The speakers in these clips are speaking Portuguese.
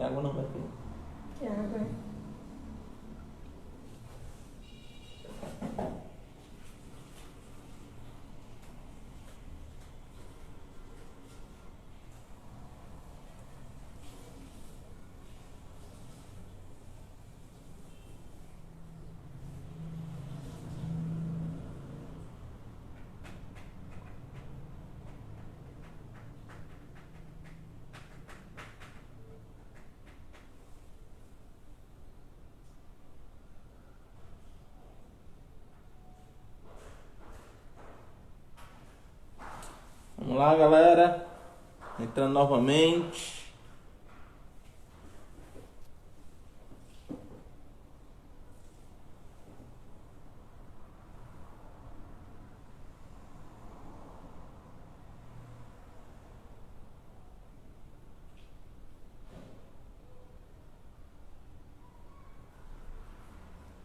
água não, meu filho. Que água. Vamos lá, galera. Entrando novamente.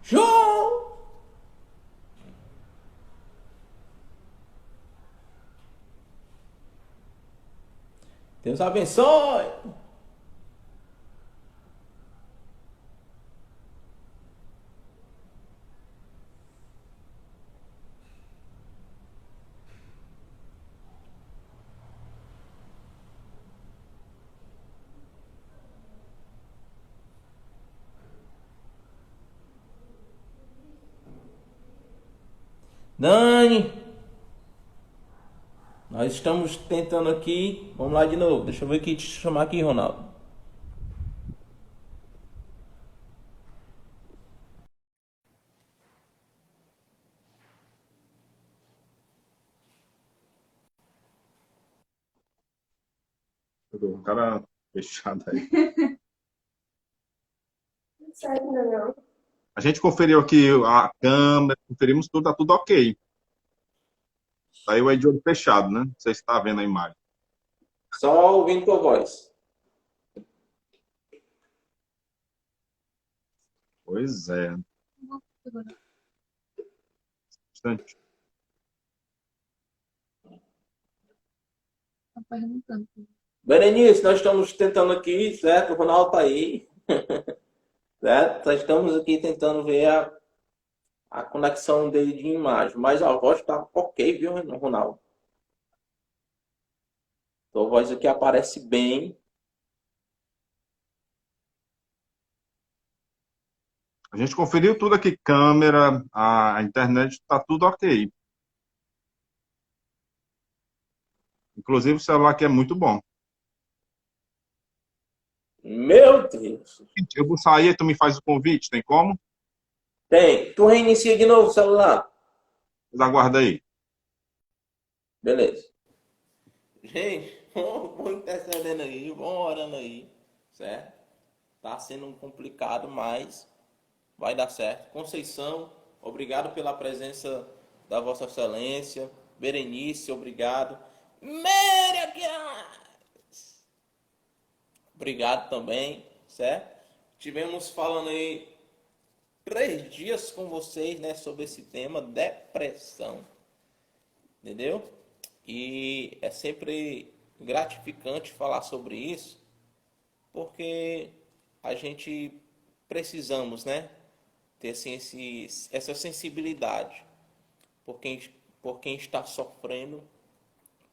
Show! Deus abençoe! Dani, nós estamos tentando aqui. Vamos lá de novo. Deixa eu ver aqui, te chamar aqui, Ronaldo. O cara fechado aí. Não sai ainda não. A gente conferiu aqui a câmera, conferimos tudo, tá tudo ok. Saiu aí de olho fechado, né? Você está vendo a imagem. Só ouvindo tua voz. Pois é. Bastante. Tá perguntando. Berenice, nós estamos tentando aqui, certo? O Ronaldo tá aí, certo? Nós estamos aqui tentando ver a conexão dele de imagem. Mas a voz tá ok, viu, Ronaldo? Tua voz aqui aparece bem. A gente conferiu tudo aqui, câmera, a internet, tá tudo ok. Inclusive o celular aqui é muito bom. Meu Deus. Eu vou sair, tu me faz o convite, tem como? Tem. Tu reinicia de novo o celular. Mas aguarda aí. Beleza. Gente, vamos intercedendo aí, vamos orando aí, certo? Tá sendo um complicado, mas vai dar certo. Conceição, obrigado pela presença da Vossa Excelência. Berenice, obrigado. Mérica! Obrigado também, certo? Tivemos falando aí 3 dias com vocês, né, sobre esse tema, depressão, entendeu? E é sempre gratificante falar sobre isso, porque a gente precisamos, né, ter assim, essa sensibilidade por quem está sofrendo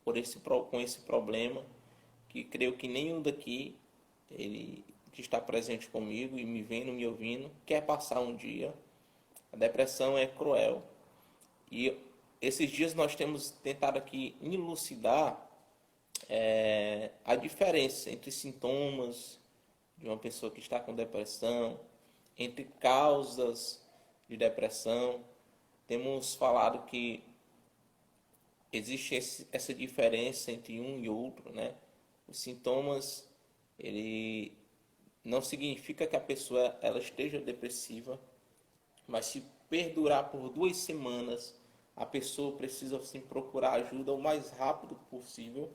com esse problema, que creio que nenhum daqui, ele que está presente comigo e me vendo, me ouvindo, quer passar um dia. A depressão é cruel. E esses dias nós temos tentado aqui elucidar a diferença entre sintomas de uma pessoa que está com depressão, entre causas de depressão. Temos falado que existe essa diferença entre um e outro, né? Os sintomas, ele não significa que a pessoa ela esteja depressiva, mas se perdurar por 2 semanas, a pessoa precisa sim procurar ajuda o mais rápido possível,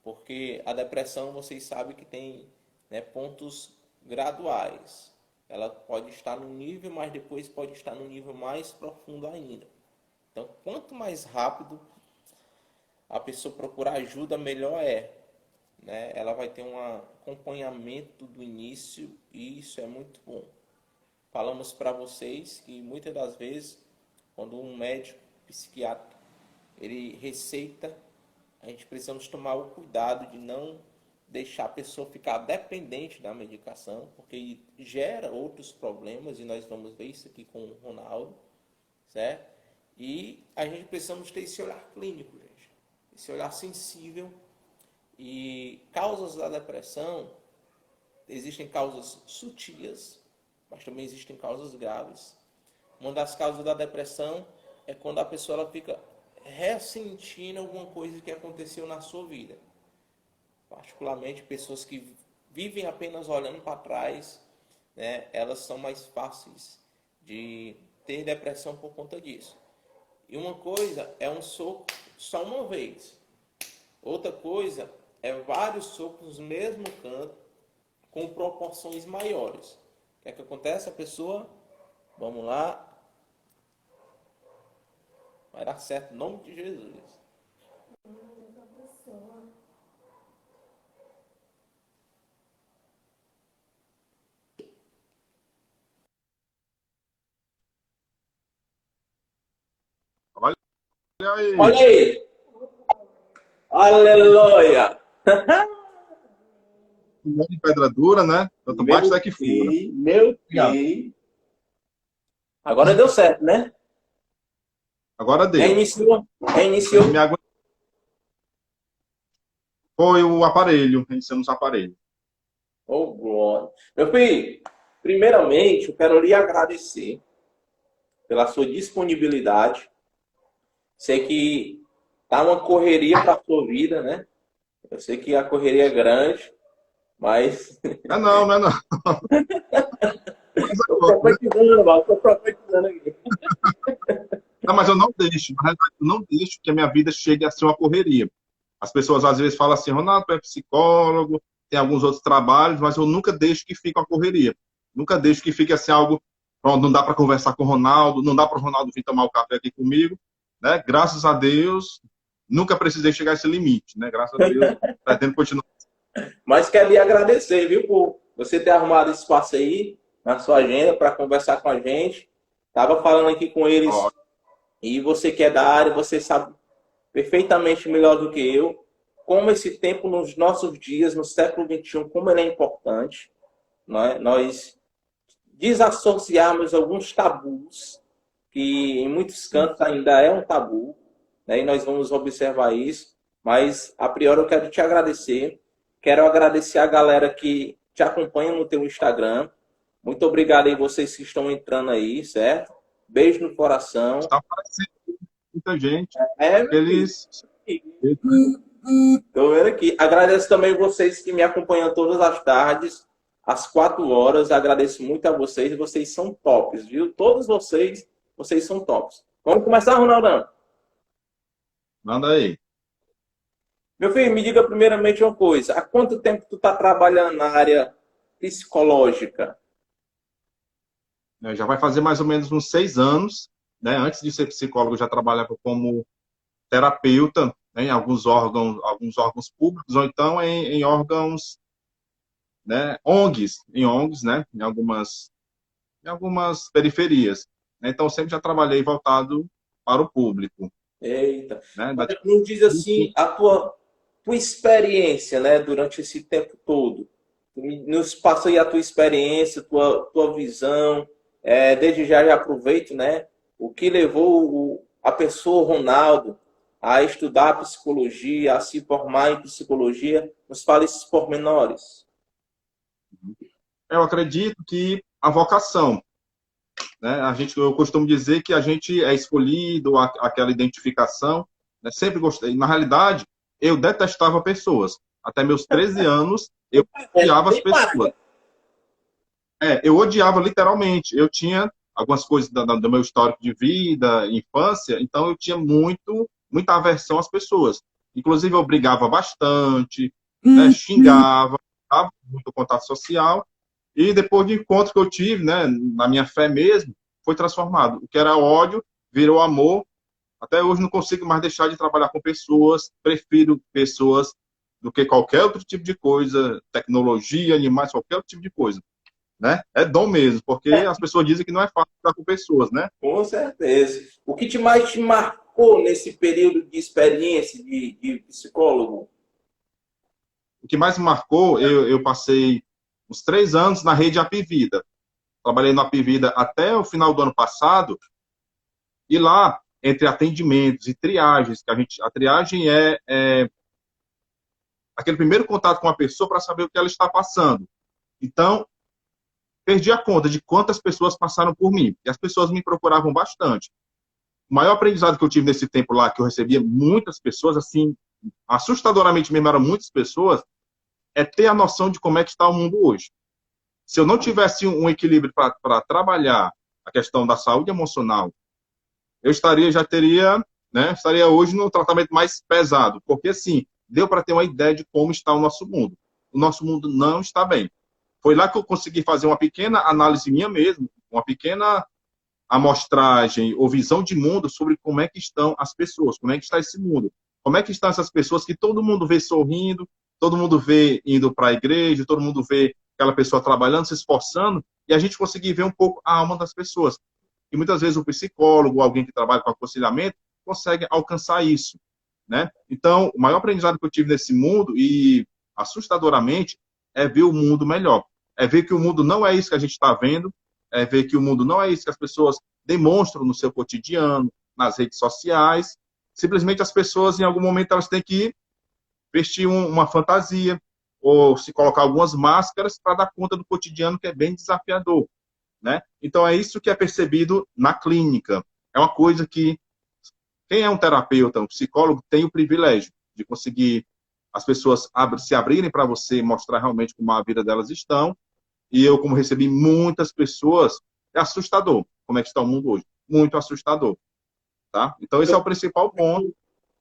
porque a depressão, vocês sabem que tem, né, pontos graduais. Ela pode estar no nível, mas depois pode estar no nível mais profundo ainda. Então, quanto mais rápido a pessoa procurar ajuda, melhor é, né, ela vai ter um acompanhamento do início e isso é muito bom. Falamos para vocês que muitas das vezes, quando um médico psiquiatra ele receita, a gente precisamos tomar o cuidado de não deixar a pessoa ficar dependente da medicação, porque gera outros problemas, e nós vamos ver isso aqui com o Ronaldo, certo? E a gente precisamos ter esse olhar clínico, gente, esse olhar sensível. E causas da depressão, existem causas sutis, mas também existem causas graves. Uma das causas da depressão é quando a pessoa ela fica ressentindo alguma coisa que aconteceu na sua vida. Particularmente pessoas que vivem apenas olhando para trás, né, elas são mais fáceis de ter depressão por conta disso. E uma coisa é um soco só uma vez. Outra coisa é vários socos no mesmo canto com proporções maiores. O que é que acontece? A pessoa, vamos lá, vai dar certo em nome de Jesus. Olha aí. Olha aí! Aleluia! De pedra dura, né? Tanto bate até que fura. Meu Deus! Agora deu certo, né? Agora deu. Reiniciou. Reiniciou. Foi o aparelho, reiniciamos o aparelho. Oh, glória. Meu filho, primeiramente eu quero lhe agradecer pela sua disponibilidade. Sei que tá uma correria para a sua vida, né? Eu sei que a correria é grande, mas Não é não. tô profetizando, Val, tô profetizando aqui. Não, mas eu não deixo, na realidade, eu não deixo que a minha vida chegue a ser uma correria. As pessoas às vezes falam assim, Ronaldo, tu é psicólogo, tem alguns outros trabalhos, mas eu nunca deixo que fique uma correria. Nunca deixo que fique assim algo, pronto, não dá para conversar com o Ronaldo, não dá para o Ronaldo vir tomar o café aqui comigo, né? Graças a Deus, nunca precisei chegar a esse limite, né? Graças a Deus, pretendo continuar. Mas quero lhe agradecer, viu, por você ter arrumado esse espaço aí na sua agenda para conversar com a gente. Tava falando aqui com eles Ó, e você que é da área, você sabe perfeitamente melhor do que eu como esse tempo nos nossos dias, no século XXI, como ele é importante. Não é? Nós desassociarmos alguns tabus, que em muitos cantos ainda é um tabu, né? E nós vamos observar isso. Mas, a priori, eu quero te agradecer. Quero agradecer a galera que te acompanha no teu Instagram. Muito obrigado aí vocês que estão entrando aí, certo? Beijo no coração. está aparecendo muita gente. É, meu Eles... Tô vendo aqui. Agradeço também vocês que me acompanham todas as tardes, às 4 horas. Agradeço muito a vocês. Vocês são tops, viu? Todos vocês, vocês são tops. Vamos começar, Ronaldão? Manda aí. Meu filho, me diga primeiramente uma coisa. Há quanto tempo tu tá trabalhando na área psicológica? Já vai fazer mais ou menos uns 6 anos, né? Antes de ser psicólogo, eu já trabalhava como terapeuta, né, em alguns órgãos públicos, ou então em órgãos, né, ONGs, né, em algumas periferias. Né? Então, sempre já trabalhei voltado para o público. Eita. Né? Mas não diz assim, a tua experiência, né, durante esse tempo todo. Nos passa aí a tua experiência, tua visão. Desde já aproveito, né, o que levou a pessoa, Ronaldo, a estudar psicologia, a se formar em psicologia. Nos fala esses pormenores. Eu acredito que a vocação, né? Eu costumo dizer que a gente é escolhido, aquela identificação, né? Sempre gostei. Na realidade, eu detestava pessoas. Até meus 13 anos, eu odiava as pessoas. Eu odiava literalmente. Eu tinha algumas coisas do meu histórico de vida, infância, então eu tinha muita aversão às pessoas. Inclusive, eu brigava bastante, né, xingava, dava muito contato social. E depois de encontro que eu tive, né, na minha fé mesmo, foi transformado. O que era ódio virou amor. Até hoje não consigo mais deixar de trabalhar com pessoas, prefiro pessoas, do que qualquer outro tipo de coisa, tecnologia, animais, qualquer outro tipo de coisa, né? É dom mesmo, porque as pessoas dizem que não é fácil estar com pessoas, né? Com certeza. O que mais te marcou nesse período de experiência de psicólogo? O que mais me marcou, eu passei uns 3 anos na rede Apivida. Trabalhei na Apivida até o final do ano passado, e lá, entre atendimentos e triagens, a triagem é aquele primeiro contato com a pessoa para saber o que ela está passando. Então, perdi a conta de quantas pessoas passaram por mim. E as pessoas me procuravam bastante. O maior aprendizado que eu tive nesse tempo lá, que eu recebia muitas pessoas, assim, assustadoramente mesmo, eram muitas pessoas, é ter a noção de como é que está o mundo hoje. Se eu não tivesse um equilíbrio para trabalhar a questão da saúde emocional, eu já teria, né, estaria hoje no tratamento mais pesado, porque assim, deu para ter uma ideia de como está o nosso mundo. O nosso mundo não está bem. Foi lá que eu consegui fazer uma pequena análise minha mesmo, uma pequena amostragem ou visão de mundo sobre como é que estão as pessoas, como é que está esse mundo. Como é que estão essas pessoas que todo mundo vê sorrindo, todo mundo vê indo para a igreja, todo mundo vê aquela pessoa trabalhando, se esforçando, e a gente conseguir ver um pouco a alma das pessoas. E muitas vezes o psicólogo, alguém que trabalha com aconselhamento, consegue alcançar isso, né? Então, o maior aprendizado que eu tive nesse mundo, e assustadoramente, é ver o mundo melhor. É ver que o mundo não é isso que a gente está vendo, é ver que o mundo não é isso que as pessoas demonstram no seu cotidiano, nas redes sociais. Simplesmente as pessoas, em algum momento, elas têm que vestir uma fantasia ou se colocar algumas máscaras para dar conta do cotidiano, que é bem desafiador, né? Então, é isso que é percebido na clínica. É uma coisa que quem é um terapeuta, um psicólogo, tem o privilégio de conseguir as pessoas se abrirem para você, mostrar realmente como a vida delas estão. E eu, como recebi muitas pessoas, é assustador como é que está o mundo hoje. Muito assustador, tá? Então, esse é o principal ponto,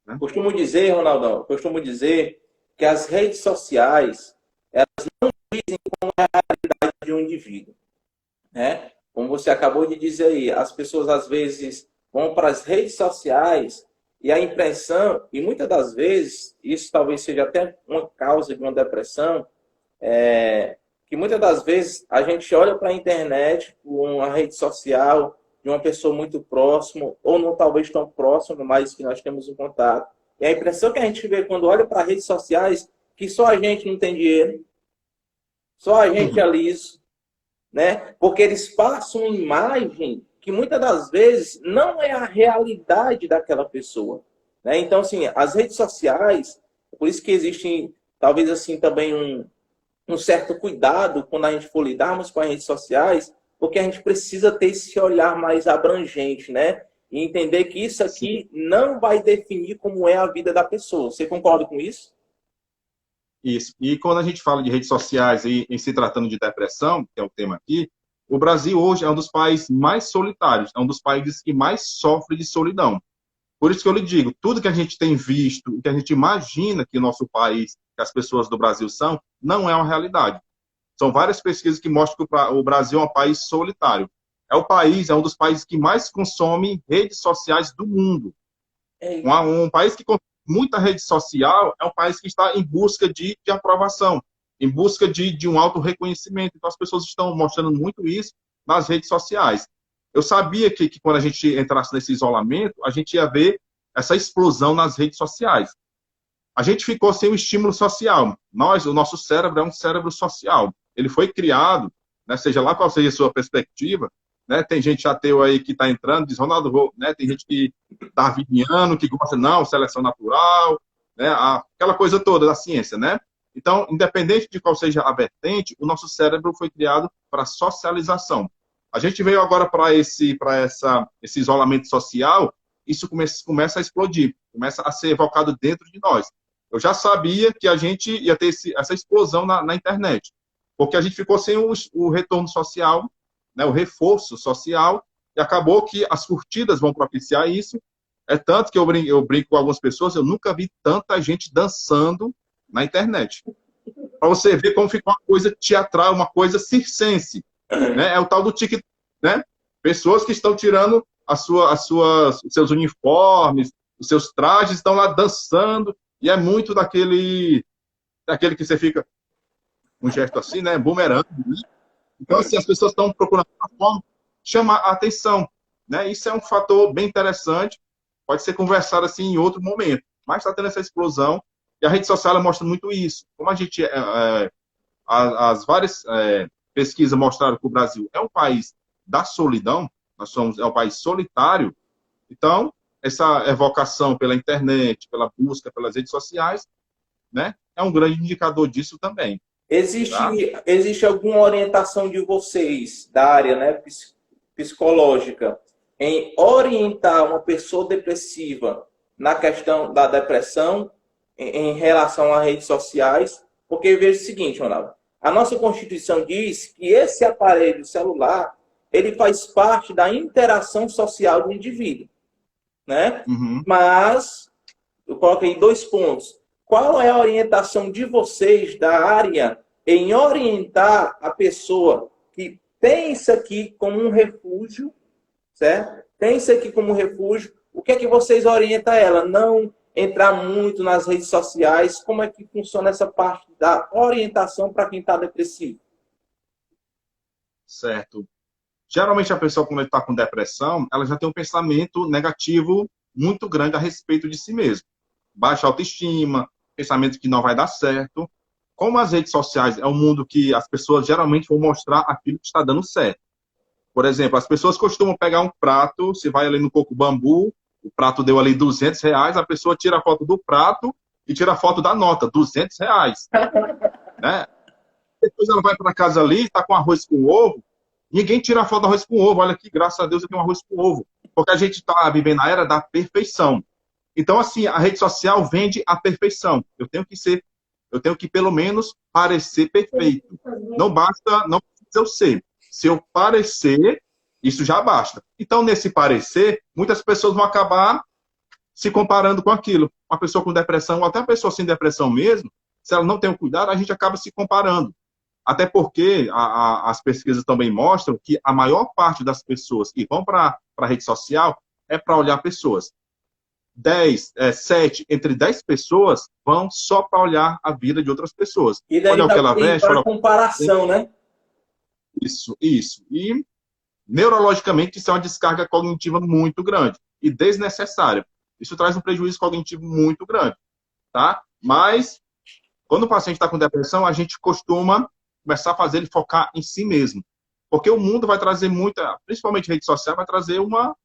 né? Costumo dizer, Ronaldão, costumo dizer que as redes sociais, elas não dizem como é a realidade de um indivíduo, né? Como você acabou de dizer aí, as pessoas às vezes vão para as redes sociais e a impressão, e muitas das vezes, isso talvez seja até uma causa de uma depressão, que muitas das vezes a gente olha para a internet, uma rede social de uma pessoa muito próxima, ou não talvez tão próximo, mas que nós temos um contato. E a impressão que a gente vê quando olha para redes sociais, que só a gente não tem dinheiro, só a gente é liso, né? Porque eles passam uma imagem que muitas das vezes não é a realidade daquela pessoa, né? Então, assim, as redes sociais, por isso que existe, talvez assim, também um certo cuidado quando a gente for lidarmos com as redes sociais, porque a gente precisa ter esse olhar mais abrangente, né? E entender que isso aqui não vai definir como é a vida da pessoa. Você concorda com isso? Isso. E quando a gente fala de redes sociais e em se tratando de depressão, que é o tema aqui, o Brasil hoje é um dos países mais solitários, é um dos países que mais sofre de solidão. Por isso que eu lhe digo, tudo que a gente tem visto, o que a gente imagina que o nosso país, que as pessoas do Brasil são, não é uma realidade. São várias pesquisas que mostram que o Brasil é um país solitário. É um dos países que mais consome redes sociais do mundo. Um país que consome muita rede social é um país que está em busca de aprovação, em busca de um auto-reconhecimento. Então, as pessoas estão mostrando muito isso nas redes sociais. Eu sabia que quando a gente entrasse nesse isolamento, a gente ia ver essa explosão nas redes sociais. A gente ficou sem o estímulo social. O nosso cérebro é um cérebro social. Ele foi criado, né, seja lá qual seja a sua perspectiva, né, tem gente ateu aí que está entrando, diz, Ronaldo, né, tem gente que darwiniano, que gosta, não, seleção natural, né, aquela coisa toda da ciência, né? Então, independente de qual seja a vertente, o nosso cérebro foi criado para socialização. A gente veio agora para esse isolamento social, isso começa a explodir, começa a ser evocado dentro de nós. Eu já sabia que a gente ia ter essa explosão na internet, porque a gente ficou sem o retorno social, né, o reforço social, e acabou que as curtidas vão propiciar isso. É tanto que eu brinco com algumas pessoas, eu nunca vi tanta gente dançando na internet. Para você ver como fica uma coisa teatral, uma coisa circense. Né? É o tal do TikTok, né? Pessoas que estão tirando os seus uniformes, os seus trajes, estão lá dançando, e é muito daquele daquele que você fica um gesto assim, né? Bumerangue, né? Então, assim, as pessoas estão procurando uma forma de chamar a atenção, né? Isso é um fator bem interessante, pode ser conversado assim em outro momento, mas está tendo essa explosão e a rede social ela mostra muito isso. Como a gente, as várias pesquisas mostraram que o Brasil é um país da solidão, é um país solitário, então essa evocação pela internet, pela busca pelas redes sociais, né, é um grande indicador disso também. Tá? Existe alguma orientação de vocês da área, né, psicológica em orientar uma pessoa depressiva na questão da depressão em relação às redes sociais? Porque veja o seguinte, Ronaldo, a nossa Constituição diz que esse aparelho celular ele faz parte da interação social do indivíduo, né? Uhum. Mas eu coloquei 2 pontos. Qual é a orientação de vocês da área em orientar a pessoa que tem isso aqui como um refúgio, certo? Tem isso aqui como um refúgio. O que é que vocês orientam ela? Não entrar muito nas redes sociais. Como é que funciona essa parte da orientação para quem está depressivo? Certo. Geralmente a pessoa, quando está com depressão, ela já tem um pensamento negativo muito grande a respeito de si mesmo. Baixa autoestima, pensamento que não vai dar certo. Como as redes sociais é um mundo que as pessoas geralmente vão mostrar aquilo que está dando certo. Por exemplo, as pessoas costumam pegar um prato, se vai ali no Coco Bambu, o prato deu ali R$ 200, a pessoa tira a foto do prato e tira a foto da nota, R$ 200. Né? Depois ela vai para casa ali, está com arroz com ovo, ninguém tira a foto do arroz com ovo. Olha aqui, graças a Deus eu tenho um arroz com ovo. Porque a gente está vivendo na era da perfeição. Então, assim, a rede social vende a perfeição. Eu tenho que pelo menos parecer perfeito. Não basta, não precisa eu ser. Se eu parecer, isso já basta. Então, nesse parecer, muitas pessoas vão acabar se comparando com aquilo. Uma pessoa com depressão, ou até uma pessoa sem depressão mesmo, se ela não tem o cuidado, a gente acaba se comparando. Até porque as pesquisas também mostram que a maior parte das pessoas que vão para a rede social é para olhar pessoas. 7 entre 10 pessoas vão só para olhar a vida de outras pessoas. E daí olha o que ela veste, para olha... comparação, né? Isso. E neurologicamente isso é uma descarga cognitiva muito grande e desnecessária. Isso traz um prejuízo cognitivo muito grande, tá? Mas quando o paciente está com depressão, a gente costuma começar a fazer ele focar em si mesmo. Porque o mundo vai trazer muita, principalmente rede social, vai trazer uma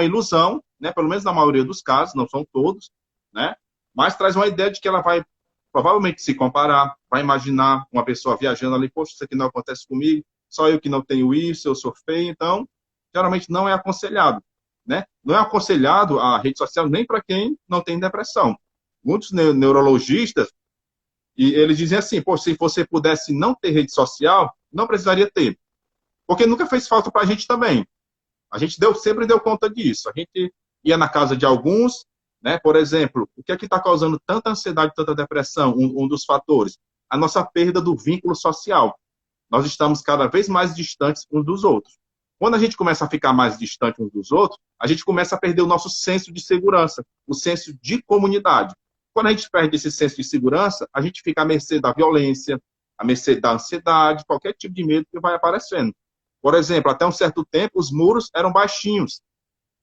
ilusão, né? Pelo menos na maioria dos casos, não são todos, né? Mas traz uma ideia de que ela vai provavelmente se comparar, vai imaginar uma pessoa viajando ali, poxa, isso aqui não acontece comigo, só eu que não tenho isso, eu sou feio, então, geralmente não é aconselhado, né? Não é aconselhado a rede social nem para quem não tem depressão. Muitos neurologistas, e eles dizem assim, pô, se você pudesse não ter rede social, não precisaria ter. Porque nunca fez falta para a gente também. A gente sempre deu conta disso. A gente ia na casa de alguns, né? Por exemplo, o que é que está causando tanta ansiedade, tanta depressão? Um dos fatores, a nossa perda do vínculo social. Nós estamos cada vez mais distantes uns dos outros. Quando a gente começa a ficar mais distante uns dos outros, a gente começa a perder o nosso senso de segurança, o senso de comunidade. Quando a gente perde esse senso de segurança, a gente fica à mercê da violência, à mercê da ansiedade, qualquer tipo de medo que vai aparecendo. Por exemplo, até um certo tempo, os muros eram baixinhos.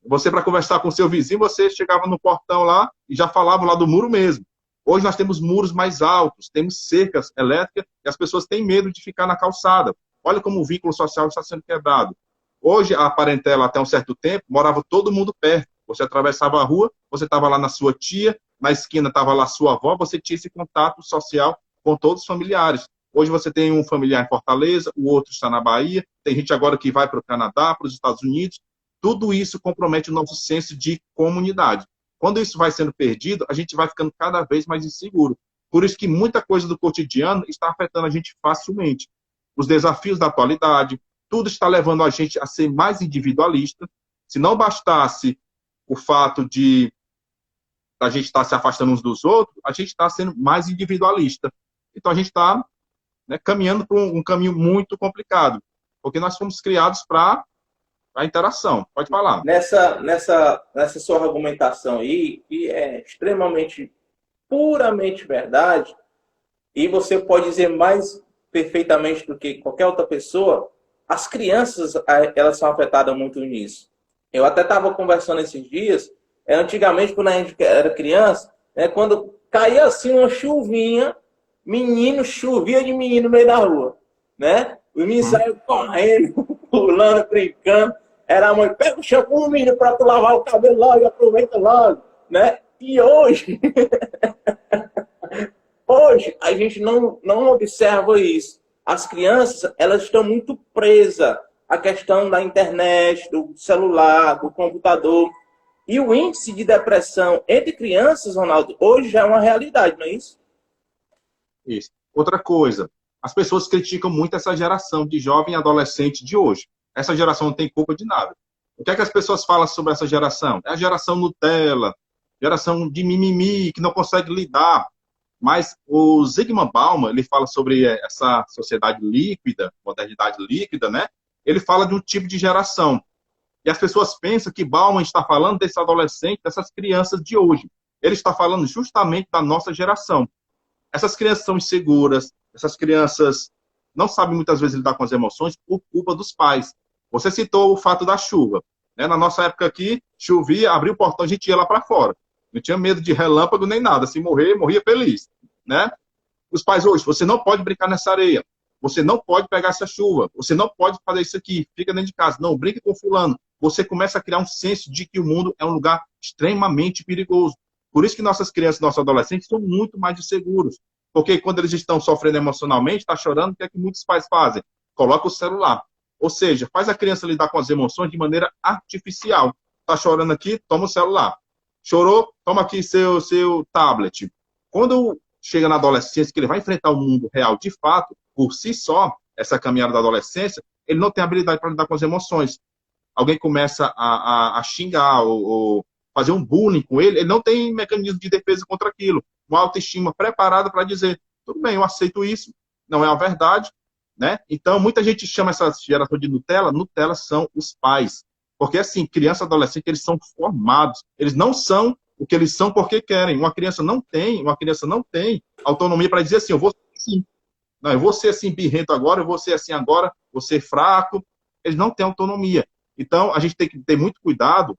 Você, para conversar com seu vizinho, você chegava no portão lá e já falava lá do muro mesmo. Hoje nós temos muros mais altos, temos cercas elétricas e as pessoas têm medo de ficar na calçada. Olha como o vínculo social está sendo quebrado. Hoje, a parentela, até um certo tempo, morava todo mundo perto. Você atravessava a rua, você estava lá na sua tia, na esquina estava lá sua avó, você tinha esse contato social com todos os familiares. Hoje você tem um familiar em Fortaleza, o outro está na Bahia, tem gente agora que vai para o Canadá, para os Estados Unidos. Tudo isso compromete o nosso senso de comunidade. Quando isso vai sendo perdido, a gente vai ficando cada vez mais inseguro. Por isso que muita coisa do cotidiano está afetando a gente facilmente. Os desafios da atualidade, tudo está levando a gente a ser mais individualista. Se não bastasse o fato de a gente estar se afastando uns dos outros, a gente está sendo mais individualista. Então a gente está, né, caminhando por um caminho muito complicado, porque nós fomos criados para a interação. Pode falar. Nessa sua argumentação aí, que é extremamente, puramente verdade, E você pode dizer mais perfeitamente do que qualquer outra pessoa, as crianças, elas são afetadas muito nisso. Eu até estava conversando esses dias, antigamente, quando a gente era criança, quando caía assim uma chuvinha, chovia de menino no meio da rua, né? Os meninos saíam correndo, pulando, brincando. Era a mãe, pega o shampoo, menino, para tu lavar o cabelo logo, aproveita logo, né? E hoje, hoje a gente não observa isso. As crianças, elas estão muito presas à questão da internet, do celular, do computador. E o índice de depressão entre crianças, Ronaldo, hoje já é uma realidade, não é isso? Isso. Outra coisa, as pessoas criticam muito essa geração de jovem e adolescente de hoje. Essa geração não tem culpa de nada. O que é que as pessoas falam sobre essa geração? É a geração Nutella, geração de mimimi, que não consegue lidar. Mas o Zygmunt Bauman, ele fala sobre essa sociedade líquida, modernidade líquida, né? Ele fala de um tipo de geração. E as pessoas pensam que Bauman está falando desses adolescentes, dessas crianças de hoje. Ele está falando justamente da nossa geração. Essas crianças são inseguras, essas crianças não sabem muitas vezes lidar com as emoções por culpa dos pais. Você citou o fato da chuva. Né? Na nossa época aqui, chovia, abria o portão, a gente ia lá para fora. Não tinha medo de relâmpago nem nada. Se morrer, morria feliz. Né? Os pais hoje, você não pode brincar nessa areia. Você não pode pegar essa chuva. Você não pode fazer isso aqui. Fica dentro de casa. Não, brinque com fulano. Você começa a criar um senso de que o mundo é um lugar extremamente perigoso. Por isso que nossas crianças, nossos adolescentes são muito mais inseguros. Porque quando eles estão sofrendo emocionalmente, está chorando, o que é que muitos pais fazem? Coloca o celular. Ou seja, faz a criança lidar com as emoções de maneira artificial. Está chorando aqui, toma o celular. Chorou, toma aqui seu tablet. Quando chega na adolescência, que ele vai enfrentar o mundo real de fato, por si só, essa caminhada da adolescência, ele não tem habilidade para lidar com as emoções. Alguém começa a xingar ou fazer um bullying com ele, ele não tem mecanismo de defesa contra aquilo. Uma autoestima preparada para dizer, tudo bem, eu aceito isso, não é a verdade, né? Então, muita gente chama essa geração de Nutella, Nutella são os pais. Porque, assim, criança e adolescente, eles são formados. Eles não são o que eles são porque querem. Uma criança não tem autonomia para dizer assim, eu vou ser assim. Não, eu vou ser assim birrento agora, eu vou ser assim agora, vou ser fraco. Eles não têm autonomia. Então, a gente tem que ter muito cuidado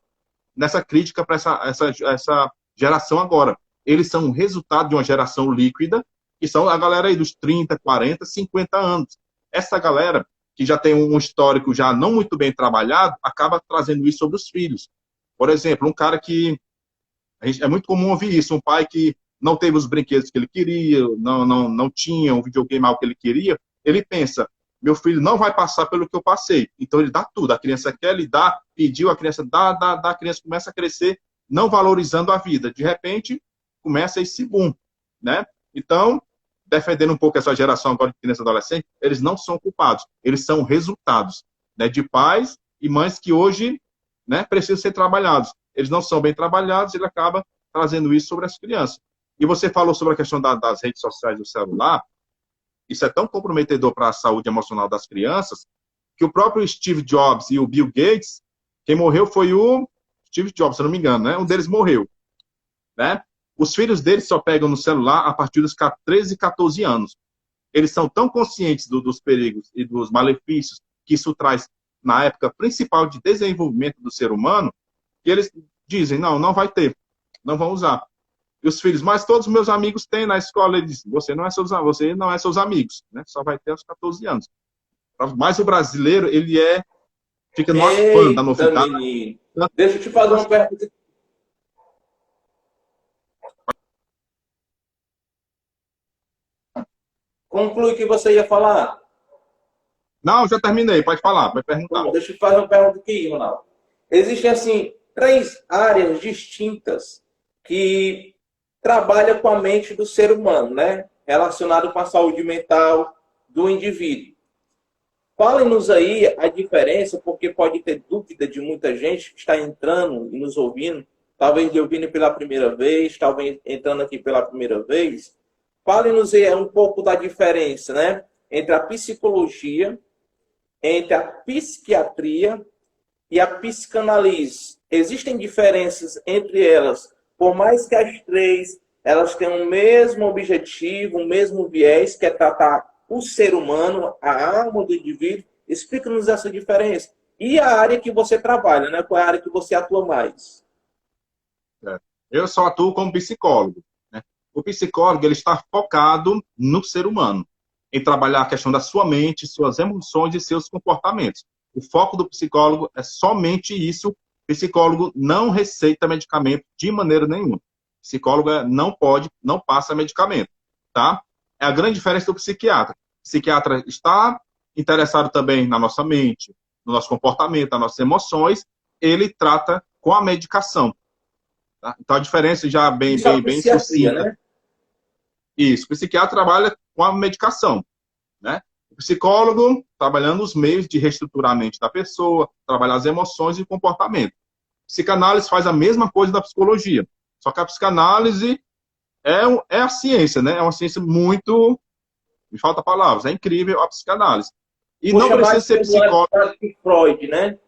nessa crítica para essa geração agora. Eles são o resultado de uma geração líquida, que são a galera aí dos 30, 40, 50 anos. Essa galera, que já tem um histórico já não muito bem trabalhado, acaba trazendo isso sobre os filhos. Por exemplo, um cara que... É muito comum ouvir isso, um pai que não teve os brinquedos que ele queria, não tinha um videogame mal que ele queria, ele pensa, meu filho não vai passar pelo que eu passei. Então ele dá tudo, a criança quer, ele dá, pediu, a criança dá, a criança começa a crescer, não valorizando a vida. De repente, começa esse boom, né? Então, defendendo um pouco essa geração agora de criança e adolescente, eles não são culpados, eles são resultados, né, de pais e mães que hoje, né, precisam ser trabalhados. Eles não são bem trabalhados, ele acaba trazendo isso sobre as crianças. E você falou sobre a questão das redes sociais do celular, isso é tão comprometedor para a saúde emocional das crianças, que o próprio Steve Jobs e o Bill Gates, quem morreu foi o Steve Jobs, se não me engano, né? Um deles morreu, né? Os filhos deles só pegam no celular a partir dos 13, 14 anos. Eles são tão conscientes dos perigos e dos malefícios que isso traz na época principal de desenvolvimento do ser humano, que eles dizem, não vai ter, não vão usar. E os filhos, mas todos os meus amigos têm na escola. Ele diz, você não é seus amigos, né? Só vai ter aos 14 anos. Mas o brasileiro, ele fica no afã da novidade. Menino. Deixa eu te fazer uma pergunta. Conclui o que você ia falar. Não, já terminei, pode falar, pode perguntar. Bom, deixa eu te fazer uma pergunta aqui, Ronaldo. Existem, assim, 3 áreas distintas que trabalham com a mente do ser humano, né? Relacionado com a saúde mental do indivíduo. Falem-nos aí a diferença, porque pode ter dúvida de muita gente que está entrando e nos ouvindo, talvez ouvindo pela primeira vez, talvez entrando aqui pela primeira vez. Falem-nos aí um pouco da diferença, né? Entre a psicologia, entre a psiquiatria e a psicanálise. Existem diferenças entre elas, por mais que as 3 elas têm o mesmo objetivo, o mesmo viés, que é tratar o ser humano, a alma do indivíduo. Explica-nos essa diferença. E a área que você trabalha, né? Qual é a área que você atua mais? É. Eu só atuo como psicólogo, né? O psicólogo, ele está focado no ser humano, em trabalhar a questão da sua mente, suas emoções e seus comportamentos. O foco do psicólogo é somente isso. O psicólogo não receita medicamento de maneira nenhuma. O psicólogo não pode, não passa medicamento, tá? É a grande diferença do psiquiatra. O psiquiatra está interessado também na nossa mente, no nosso comportamento, nas nossas emoções. Ele trata com a medicação. Tá? Então, a diferença já Isso é a bem psiquiatria, sucinta. né? Isso, o psiquiatra trabalha com a medicação, né? O psicólogo trabalhando os meios de reestruturar a mente da pessoa, trabalhar as emoções e o comportamento. A psicanálise faz a mesma coisa da psicologia, só que a psicanálise é a ciência, né? É uma ciência muito... Me falta palavras, é incrível a psicanálise. E não Puxa precisa mais ser psicólogo. que Freud, né?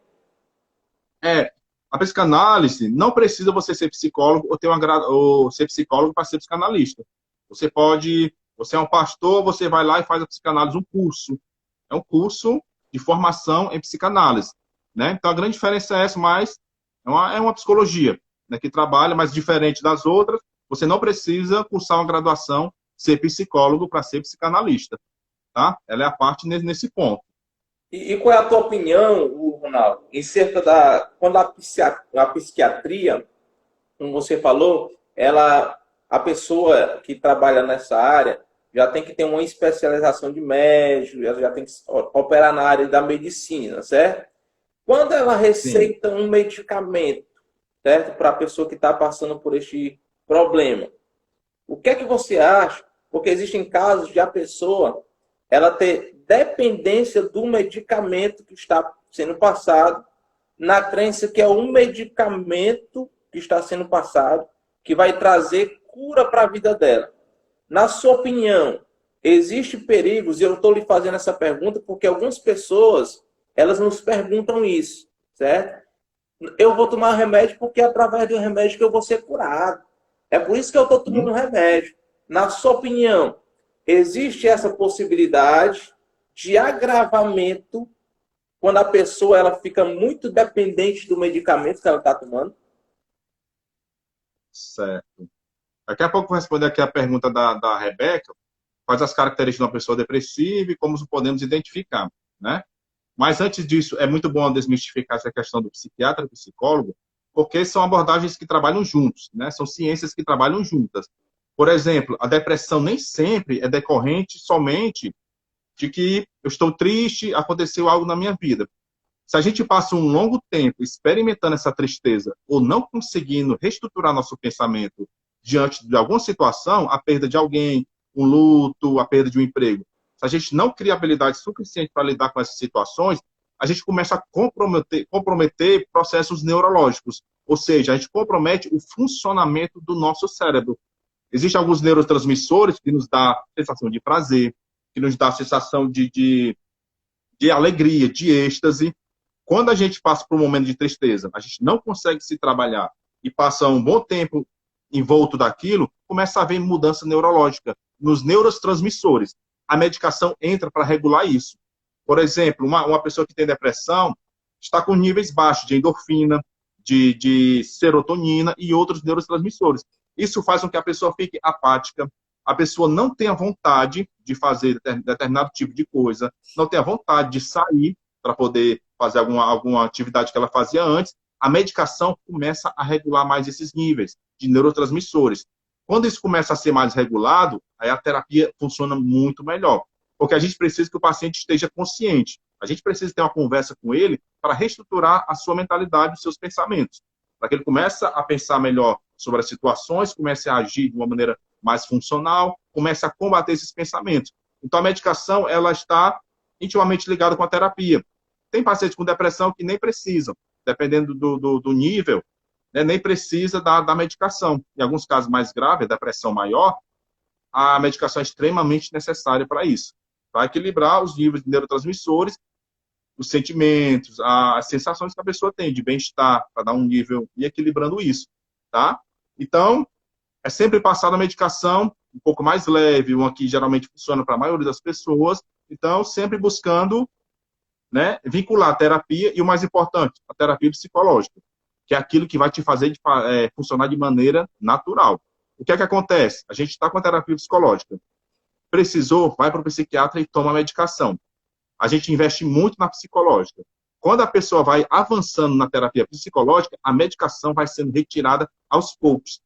A psicanálise não precisa você ser psicólogo ou ser psicólogo para ser psicanalista. Você é um pastor, você vai lá e faz a psicanálise, um curso. É um curso de formação em psicanálise, né? Então a grande diferença é essa, mas é uma psicologia, né, que trabalha, mas diferente das outras. Você não precisa cursar uma graduação, ser psicólogo para ser psicanalista, tá? Ela é a parte nesse ponto. E qual é a tua opinião, Ronaldo, em cerca quando a psiquiatria, como você falou, a pessoa que trabalha nessa área já tem que ter uma especialização de médico, ela já tem que operar na área da medicina, certo? Quando ela Sim. receita um medicamento, certo, para a pessoa que está passando por este problema, o que é que você acha? Porque existem casos de a pessoa ela ter dependência do medicamento que está sendo passado, na crença que é um medicamento que está sendo passado que vai trazer cura para a vida dela. Na sua opinião, existe perigos? E eu estou lhe fazendo essa pergunta porque algumas pessoas elas nos perguntam isso, certo? Eu vou tomar remédio porque é através do remédio que eu vou ser curado. É por isso que eu estou tomando remédio. Na sua opinião, existe essa possibilidade de agravamento quando a pessoa ela fica muito dependente do medicamento que ela está tomando? Certo. Daqui a pouco eu vou responder aqui a pergunta da Rebeca, quais as características de uma pessoa depressiva e como podemos identificar, né? Mas antes disso, é muito bom desmistificar essa questão do psiquiatra e psicólogo, porque são abordagens que trabalham juntos, né? São ciências que trabalham juntas. Por exemplo, a depressão nem sempre é decorrente somente de que eu estou triste, aconteceu algo na minha vida. Se a gente passa um longo tempo experimentando essa tristeza ou não conseguindo reestruturar nosso pensamento diante de alguma situação, a perda de alguém, um luto, a perda de um emprego, se a gente não cria habilidade suficiente para lidar com essas situações, a gente começa a comprometer processos neurológicos, ou seja, a gente compromete o funcionamento do nosso cérebro. Existem alguns neurotransmissores que nos dão sensação de prazer, que nos dá sensação de alegria, de êxtase. Quando a gente passa por um momento de tristeza, a gente não consegue se trabalhar e passa um bom tempo envolto daquilo, começa a haver mudança neurológica nos neurotransmissores. A medicação entra para regular isso. Por exemplo, uma pessoa que tem depressão está com níveis baixos de endorfina, de serotonina e outros neurotransmissores. Isso faz com que a pessoa fique apática, a pessoa não tenha vontade de fazer determinado tipo de coisa, não tenha vontade de sair para poder fazer alguma atividade que ela fazia antes. A medicação começa a regular mais esses níveis de neurotransmissores. Quando isso começa a ser mais regulado, aí a terapia funciona muito melhor. Porque a gente precisa que o paciente esteja consciente. A gente precisa ter uma conversa com ele para reestruturar a sua mentalidade, os seus pensamentos. Para que ele comece a pensar melhor sobre as situações, comece a agir de uma maneira mais funcional, comece a combater esses pensamentos. Então, a medicação ela está intimamente ligada com a terapia. Tem pacientes com depressão que nem precisam, dependendo do nível, né, nem precisa da medicação. Em alguns casos mais graves, depressão maior, a medicação é extremamente necessária para isso, para equilibrar os níveis de neurotransmissores, os sentimentos, as sensações que a pessoa tem de bem-estar, para dar um nível e equilibrando isso, tá? Então, é sempre passada a medicação um pouco mais leve, uma que geralmente funciona para a maioria das pessoas. Então, sempre buscando, né, vincular a terapia e, o mais importante, a terapia psicológica, que é aquilo que vai te fazer funcionar de maneira natural. O que é que acontece? A gente está com a terapia psicológica. Precisou, vai para o psiquiatra e toma a medicação. A gente investe muito na psicológica. Quando a pessoa vai avançando na terapia psicológica, a medicação vai sendo retirada aos poucos.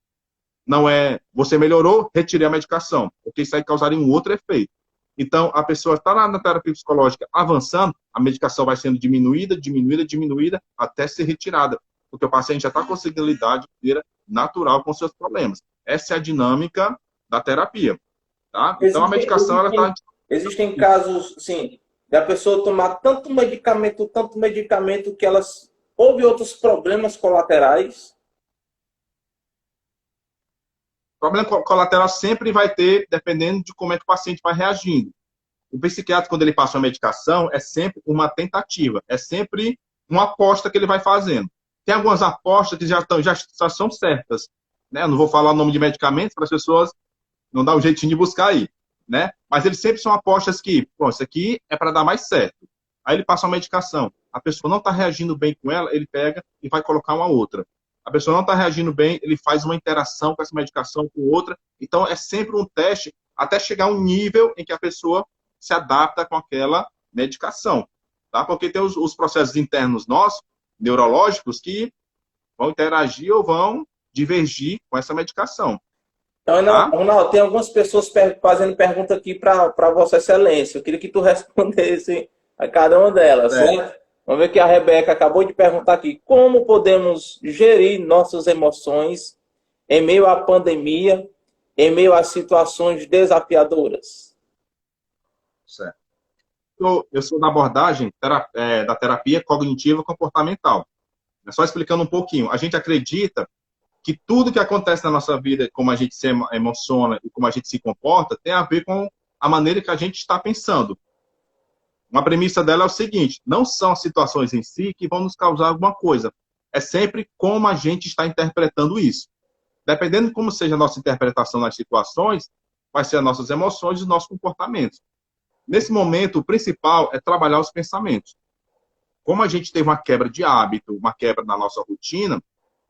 Não é, você melhorou, retirei a medicação, porque isso aí causaria um outro efeito. Então, a pessoa está lá na terapia psicológica avançando, a medicação vai sendo diminuída, diminuída, diminuída, até ser retirada, porque o paciente já está conseguindo lidar de maneira natural com seus problemas. Essa é a dinâmica da terapia, tá? Então, a medicação, ela está... Existem casos, sim, da pessoa tomar tanto medicamento que elas houve outros problemas colaterais. Problema colateral sempre vai ter, dependendo de como é que o paciente vai reagindo. O psiquiatra, quando ele passa uma medicação, é sempre uma tentativa, é sempre uma aposta que ele vai fazendo. Tem algumas apostas que já são certas, né? Eu não vou falar o nome de medicamentos para as pessoas não dar um jeitinho de buscar aí, né? Mas eles sempre são apostas que, bom, isso aqui é para dar mais certo. Aí ele passa uma medicação, a pessoa não está reagindo bem com ela, ele pega e vai colocar uma outra. A pessoa não está reagindo bem, ele faz uma interação com essa medicação com outra. Então, é sempre um teste até chegar a um nível em que a pessoa se adapta com aquela medicação. Tá? Porque tem os processos internos nossos, neurológicos, que vão interagir ou vão divergir com essa medicação. Então, Ronaldo, tem algumas pessoas fazendo pergunta aqui para Vossa Excelência. Eu queria que tu respondesse a cada uma delas, certo? Vamos ver que a Rebeca acabou de perguntar aqui. Como podemos gerir nossas emoções em meio à pandemia, em meio a situações desafiadoras? Certo. Eu sou da abordagem da terapia cognitiva comportamental. Só explicando um pouquinho. A gente acredita que tudo que acontece na nossa vida, como a gente se emociona e como a gente se comporta, tem a ver com a maneira que a gente está pensando. Uma premissa dela é o seguinte: não são as situações em si que vão nos causar alguma coisa. É sempre como a gente está interpretando isso. Dependendo de como seja a nossa interpretação nas situações, vai ser as nossas emoções e os nossos comportamentos. Nesse momento, o principal é trabalhar os pensamentos. Como a gente teve uma quebra de hábito, uma quebra na nossa rotina,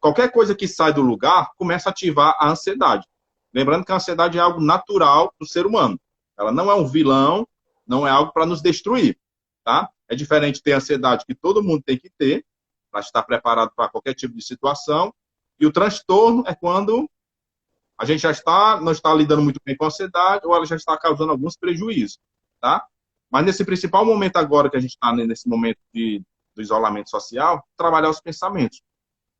qualquer coisa que sai do lugar começa a ativar a ansiedade. Lembrando que a ansiedade é algo natural do ser humano. Ela não é um vilão, não é algo para nos destruir, tá? É diferente de ter ansiedade, que todo mundo tem que ter, para estar preparado para qualquer tipo de situação. E o transtorno é quando a gente não está lidando muito bem com a ansiedade, ou ela já está causando alguns prejuízos, tá? Mas nesse principal momento agora, que a gente está nesse momento do isolamento social, trabalhar os pensamentos.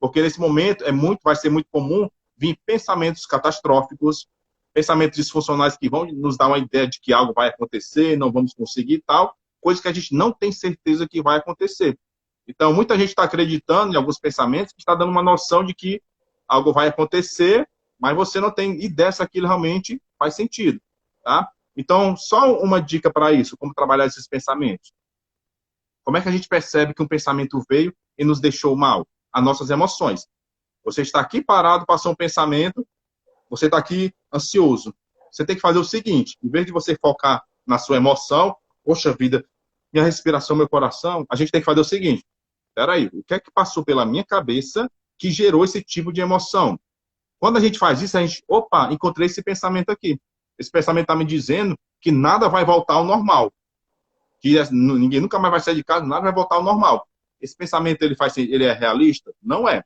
Porque nesse momento vai ser muito comum vir pensamentos catastróficos, pensamentos disfuncionais que vão nos dar uma ideia de que algo vai acontecer, não vamos conseguir e tal, coisa que a gente não tem certeza que vai acontecer. Então, muita gente está acreditando em alguns pensamentos que está dando uma noção de que algo vai acontecer, mas você não tem ideia se aquilo realmente faz sentido, tá? Então, só uma dica para isso, como trabalhar esses pensamentos. Como é que a gente percebe que um pensamento veio e nos deixou mal? As nossas emoções. Você está aqui parado, passou um pensamento, você está aqui ansioso. Você tem que fazer o seguinte: em vez de você focar na sua emoção, poxa vida, minha respiração, meu coração, a gente tem que fazer o seguinte: peraí, o que é que passou pela minha cabeça que gerou esse tipo de emoção? Quando a gente faz isso, a gente, opa, encontrei esse pensamento aqui. Esse pensamento está me dizendo que nada vai voltar ao normal. Que ninguém nunca mais vai sair de casa, nada vai voltar ao normal. Esse pensamento, ele é realista? Não é.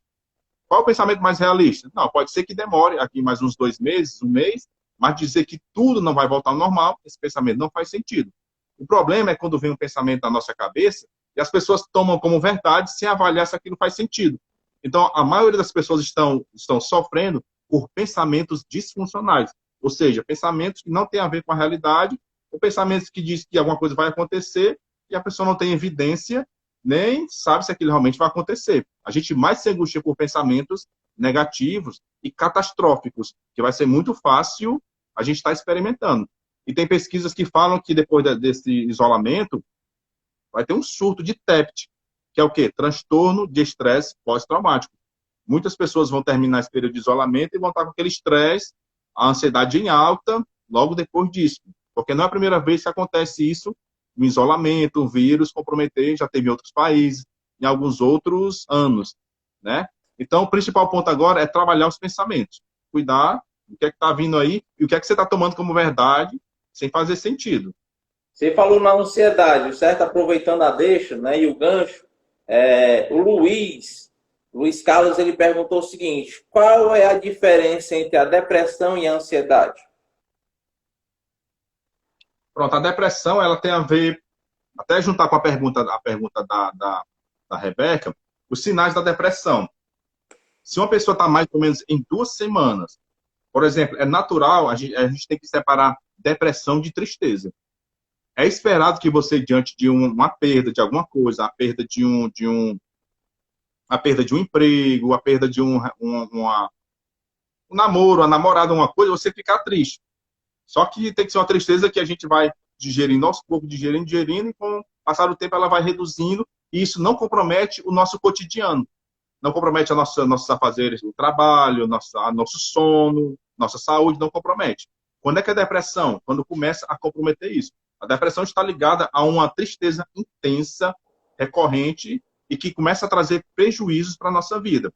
Qual é o pensamento mais realista? Não, pode ser que demore aqui mais uns 2 meses, 1 mês, mas dizer que tudo não vai voltar ao normal, esse pensamento não faz sentido. O problema é quando vem um pensamento na nossa cabeça e as pessoas tomam como verdade sem avaliar se aquilo faz sentido. Então, a maioria das pessoas estão sofrendo por pensamentos disfuncionais, ou seja, pensamentos que não têm a ver com a realidade, ou pensamentos que dizem que alguma coisa vai acontecer e a pessoa não tem evidência, nem sabe se aquilo realmente vai acontecer. A gente mais se angustia por pensamentos negativos e catastróficos, que vai ser muito fácil a gente estar experimentando. E tem pesquisas que falam que depois desse isolamento vai ter um surto de TEPT, que é o quê? Transtorno de estresse pós-traumático. muitas pessoas vão terminar esse período de isolamento e vão estar com aquele estresse, a ansiedade em alta, logo depois disso. Porque não é a primeira vez que acontece isso, o isolamento, o vírus comprometer, já teve em outros países, em alguns outros anos, né? Então, o principal ponto agora é trabalhar os pensamentos. Cuidar do que é que está vindo aí e o que é que você está tomando como verdade, sem fazer sentido. Você falou na ansiedade, certo? Aproveitando a deixa, né, e o gancho, o Luiz Carlos, ele perguntou o seguinte: qual é a diferença entre a depressão e a ansiedade? Pronto, a depressão, ela tem a ver, até juntar com a pergunta da Rebeca, os sinais da depressão. Se uma pessoa está mais ou menos em 2 semanas, por exemplo, é natural, a gente tem que separar depressão de tristeza. É esperado que você, diante de uma perda de alguma coisa, a perda de um emprego, a perda de um namoro, uma namorada, uma coisa, você ficar triste. Só que tem que ser uma tristeza que a gente vai digerindo aos poucos, digerindo, e com o passar do tempo ela vai reduzindo, e isso não compromete o nosso cotidiano. Não compromete nossos afazeres do trabalho, nosso sono, nossa saúde, não compromete. Quando é que é depressão? Quando começa a comprometer isso. A depressão está ligada a uma tristeza intensa, recorrente, e que começa a trazer prejuízos para a nossa vida.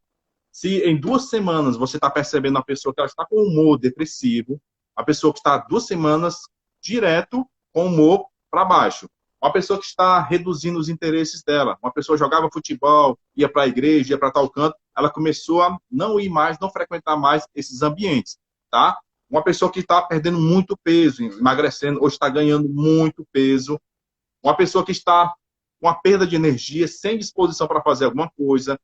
Se em 2 semanas você está percebendo a pessoa que ela está com humor depressivo, a pessoa que está 2 semanas direto com humor para baixo, uma pessoa que está reduzindo os interesses dela, uma pessoa jogava futebol, ia para a igreja, ia para tal canto, ela começou a não ir mais, não frequentar mais esses ambientes, tá? Uma pessoa que está perdendo muito peso, emagrecendo, ou está ganhando muito peso, uma pessoa que está com uma perda de energia, sem disposição para fazer alguma coisa,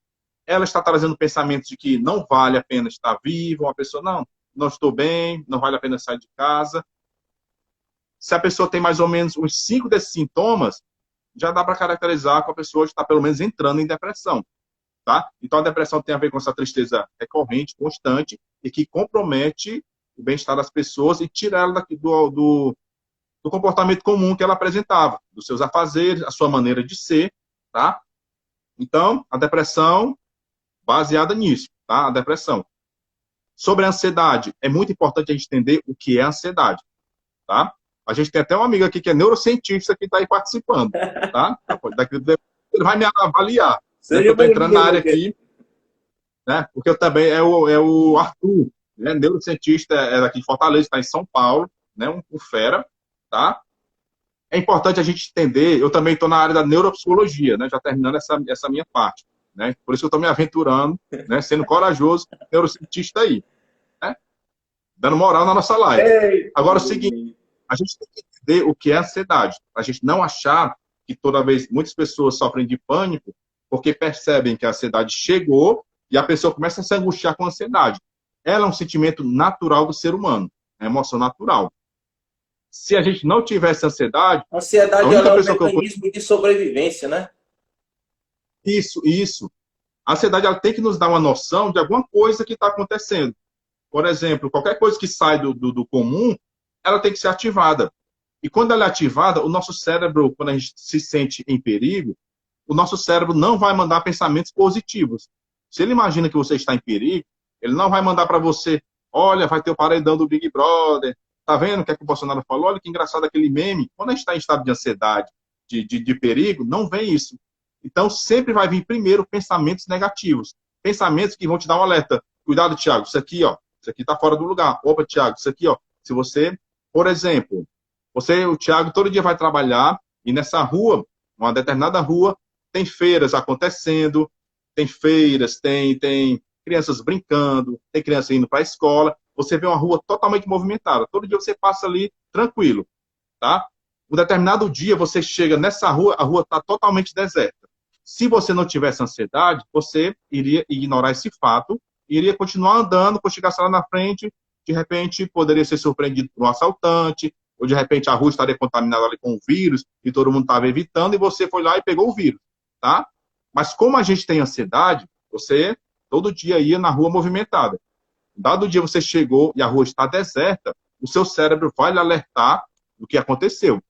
ela está trazendo pensamentos de que não vale a pena estar viva, uma pessoa, não estou bem, não vale a pena sair de casa. Se a pessoa tem mais ou menos uns 5 desses sintomas, já dá para caracterizar que a pessoa está pelo menos entrando em depressão, tá? Então a depressão tem a ver com essa tristeza recorrente, constante, e que compromete o bem-estar das pessoas e tira ela do comportamento comum que ela apresentava, dos seus afazeres, a sua maneira de ser, tá? Então, a depressão, baseada nisso, tá? A depressão. Sobre a ansiedade, é muito importante a gente entender o que é ansiedade, tá? A gente tem até um amigo aqui que é neurocientista que está aí participando, tá? Ele vai me avaliar. Né? Eu estou entrando na área aqui, né? Porque eu também é o Arthur, né? Neurocientista, é daqui de Fortaleza, está em São Paulo, né? Um fera, tá? É importante a gente entender, eu também estou na área da neuropsicologia, né? Já terminando essa minha parte, né? Por isso que eu estou me aventurando, né? Sendo corajoso, neurocientista aí, né? Dando moral na nossa live. Agora, é o seguinte, a gente tem que entender o que é ansiedade. A gente não achar que toda vez muitas pessoas sofrem de pânico porque percebem que a ansiedade chegou e a pessoa começa a se angustiar com a ansiedade. Ela é um sentimento natural do ser humano, é uma emoção natural. Se a gente não tivesse ansiedade... A ansiedade é um mecanismo de sobrevivência, né? Isso. A ansiedade ela tem que nos dar uma noção de alguma coisa que está acontecendo. Por exemplo, qualquer coisa que sai do comum, ela tem que ser ativada. E quando ela é ativada, o nosso cérebro, quando a gente se sente em perigo, o nosso cérebro não vai mandar pensamentos positivos. Se ele imagina que você está em perigo, ele não vai mandar para você, olha, vai ter o paredão do Big Brother, tá vendo o que é que o Bolsonaro falou? Olha que engraçado aquele meme. Quando a gente está em estado de ansiedade, de perigo, não vem isso. Então, sempre vai vir primeiro pensamentos negativos. Pensamentos que vão te dar um alerta. Cuidado, Thiago, isso aqui está fora do lugar. Opa, Thiago, isso aqui, ó. Se você, por exemplo, o Thiago, todo dia vai trabalhar e nessa rua, uma determinada rua, tem feiras acontecendo, tem feiras, tem crianças brincando, tem criança indo para a escola. Você vê uma rua totalmente movimentada. Todo dia você passa ali tranquilo, tá? Um determinado dia você chega nessa rua, a rua está totalmente deserta. Se você não tivesse ansiedade, você iria ignorar esse fato, iria continuar andando, quando chegasse lá na frente, de repente poderia ser surpreendido por um assaltante, ou de repente a rua estaria contaminada ali com o vírus, e todo mundo estava evitando, e você foi lá e pegou o vírus, tá? Mas como a gente tem ansiedade, você todo dia ia na rua movimentada. Dado dia você chegou e a rua está deserta, o seu cérebro vai lhe alertar do que aconteceu.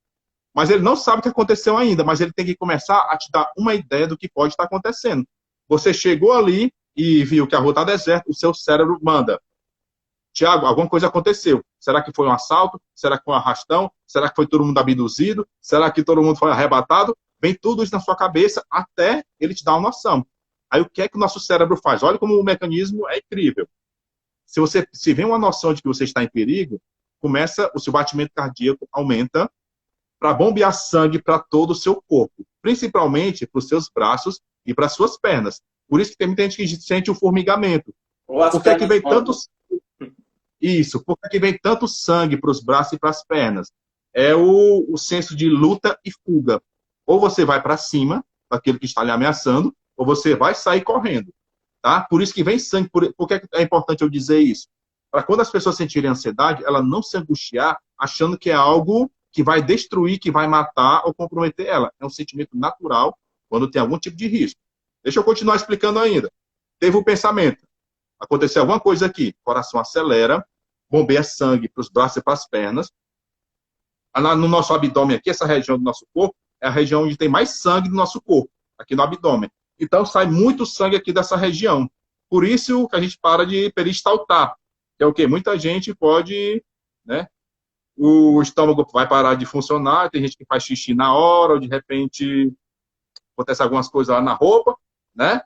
Mas ele não sabe o que aconteceu ainda, mas ele tem que começar a te dar uma ideia do que pode estar acontecendo. Você chegou ali e viu que a rua está deserta, o seu cérebro manda: Tiago, alguma coisa aconteceu. Será que foi um assalto? Será que foi um arrastão? Será que foi todo mundo abduzido? Será que todo mundo foi arrebatado? Vem tudo isso na sua cabeça até ele te dar uma noção. Aí o que é que o nosso cérebro faz? Olha como o mecanismo é incrível. Se você se vem uma noção de que você está em perigo, começa o seu batimento cardíaco aumenta para bombear sangue para todo o seu corpo, principalmente para os seus braços e para as suas pernas. Por isso que tem muita gente que sente o formigamento. Ou as Por que é que pernas vem tanto isso? Por que é que vem tanto sangue para os braços e para as pernas? É o senso de luta e fuga. Ou você vai para cima, daquele que está lhe ameaçando, ou você vai sair correndo. Tá? Por isso que vem sangue. Por que é importante eu dizer isso? Para quando as pessoas sentirem ansiedade, ela não se angustiar achando que é algo que vai destruir, que vai matar ou comprometer ela. É um sentimento natural quando tem algum tipo de risco. Deixa eu continuar explicando ainda. Teve o pensamento. Aconteceu alguma coisa aqui. O coração acelera, bombeia sangue para os braços e para as pernas. No nosso abdômen aqui, essa região do nosso corpo, é a região onde tem mais sangue do nosso corpo, aqui no abdômen. Então, sai muito sangue aqui dessa região. Por isso que a gente para de peristaltar. Que é o quê? Muita gente pode, né? O estômago vai parar de funcionar, tem gente que faz xixi na hora, ou de repente acontece algumas coisas lá na roupa, né?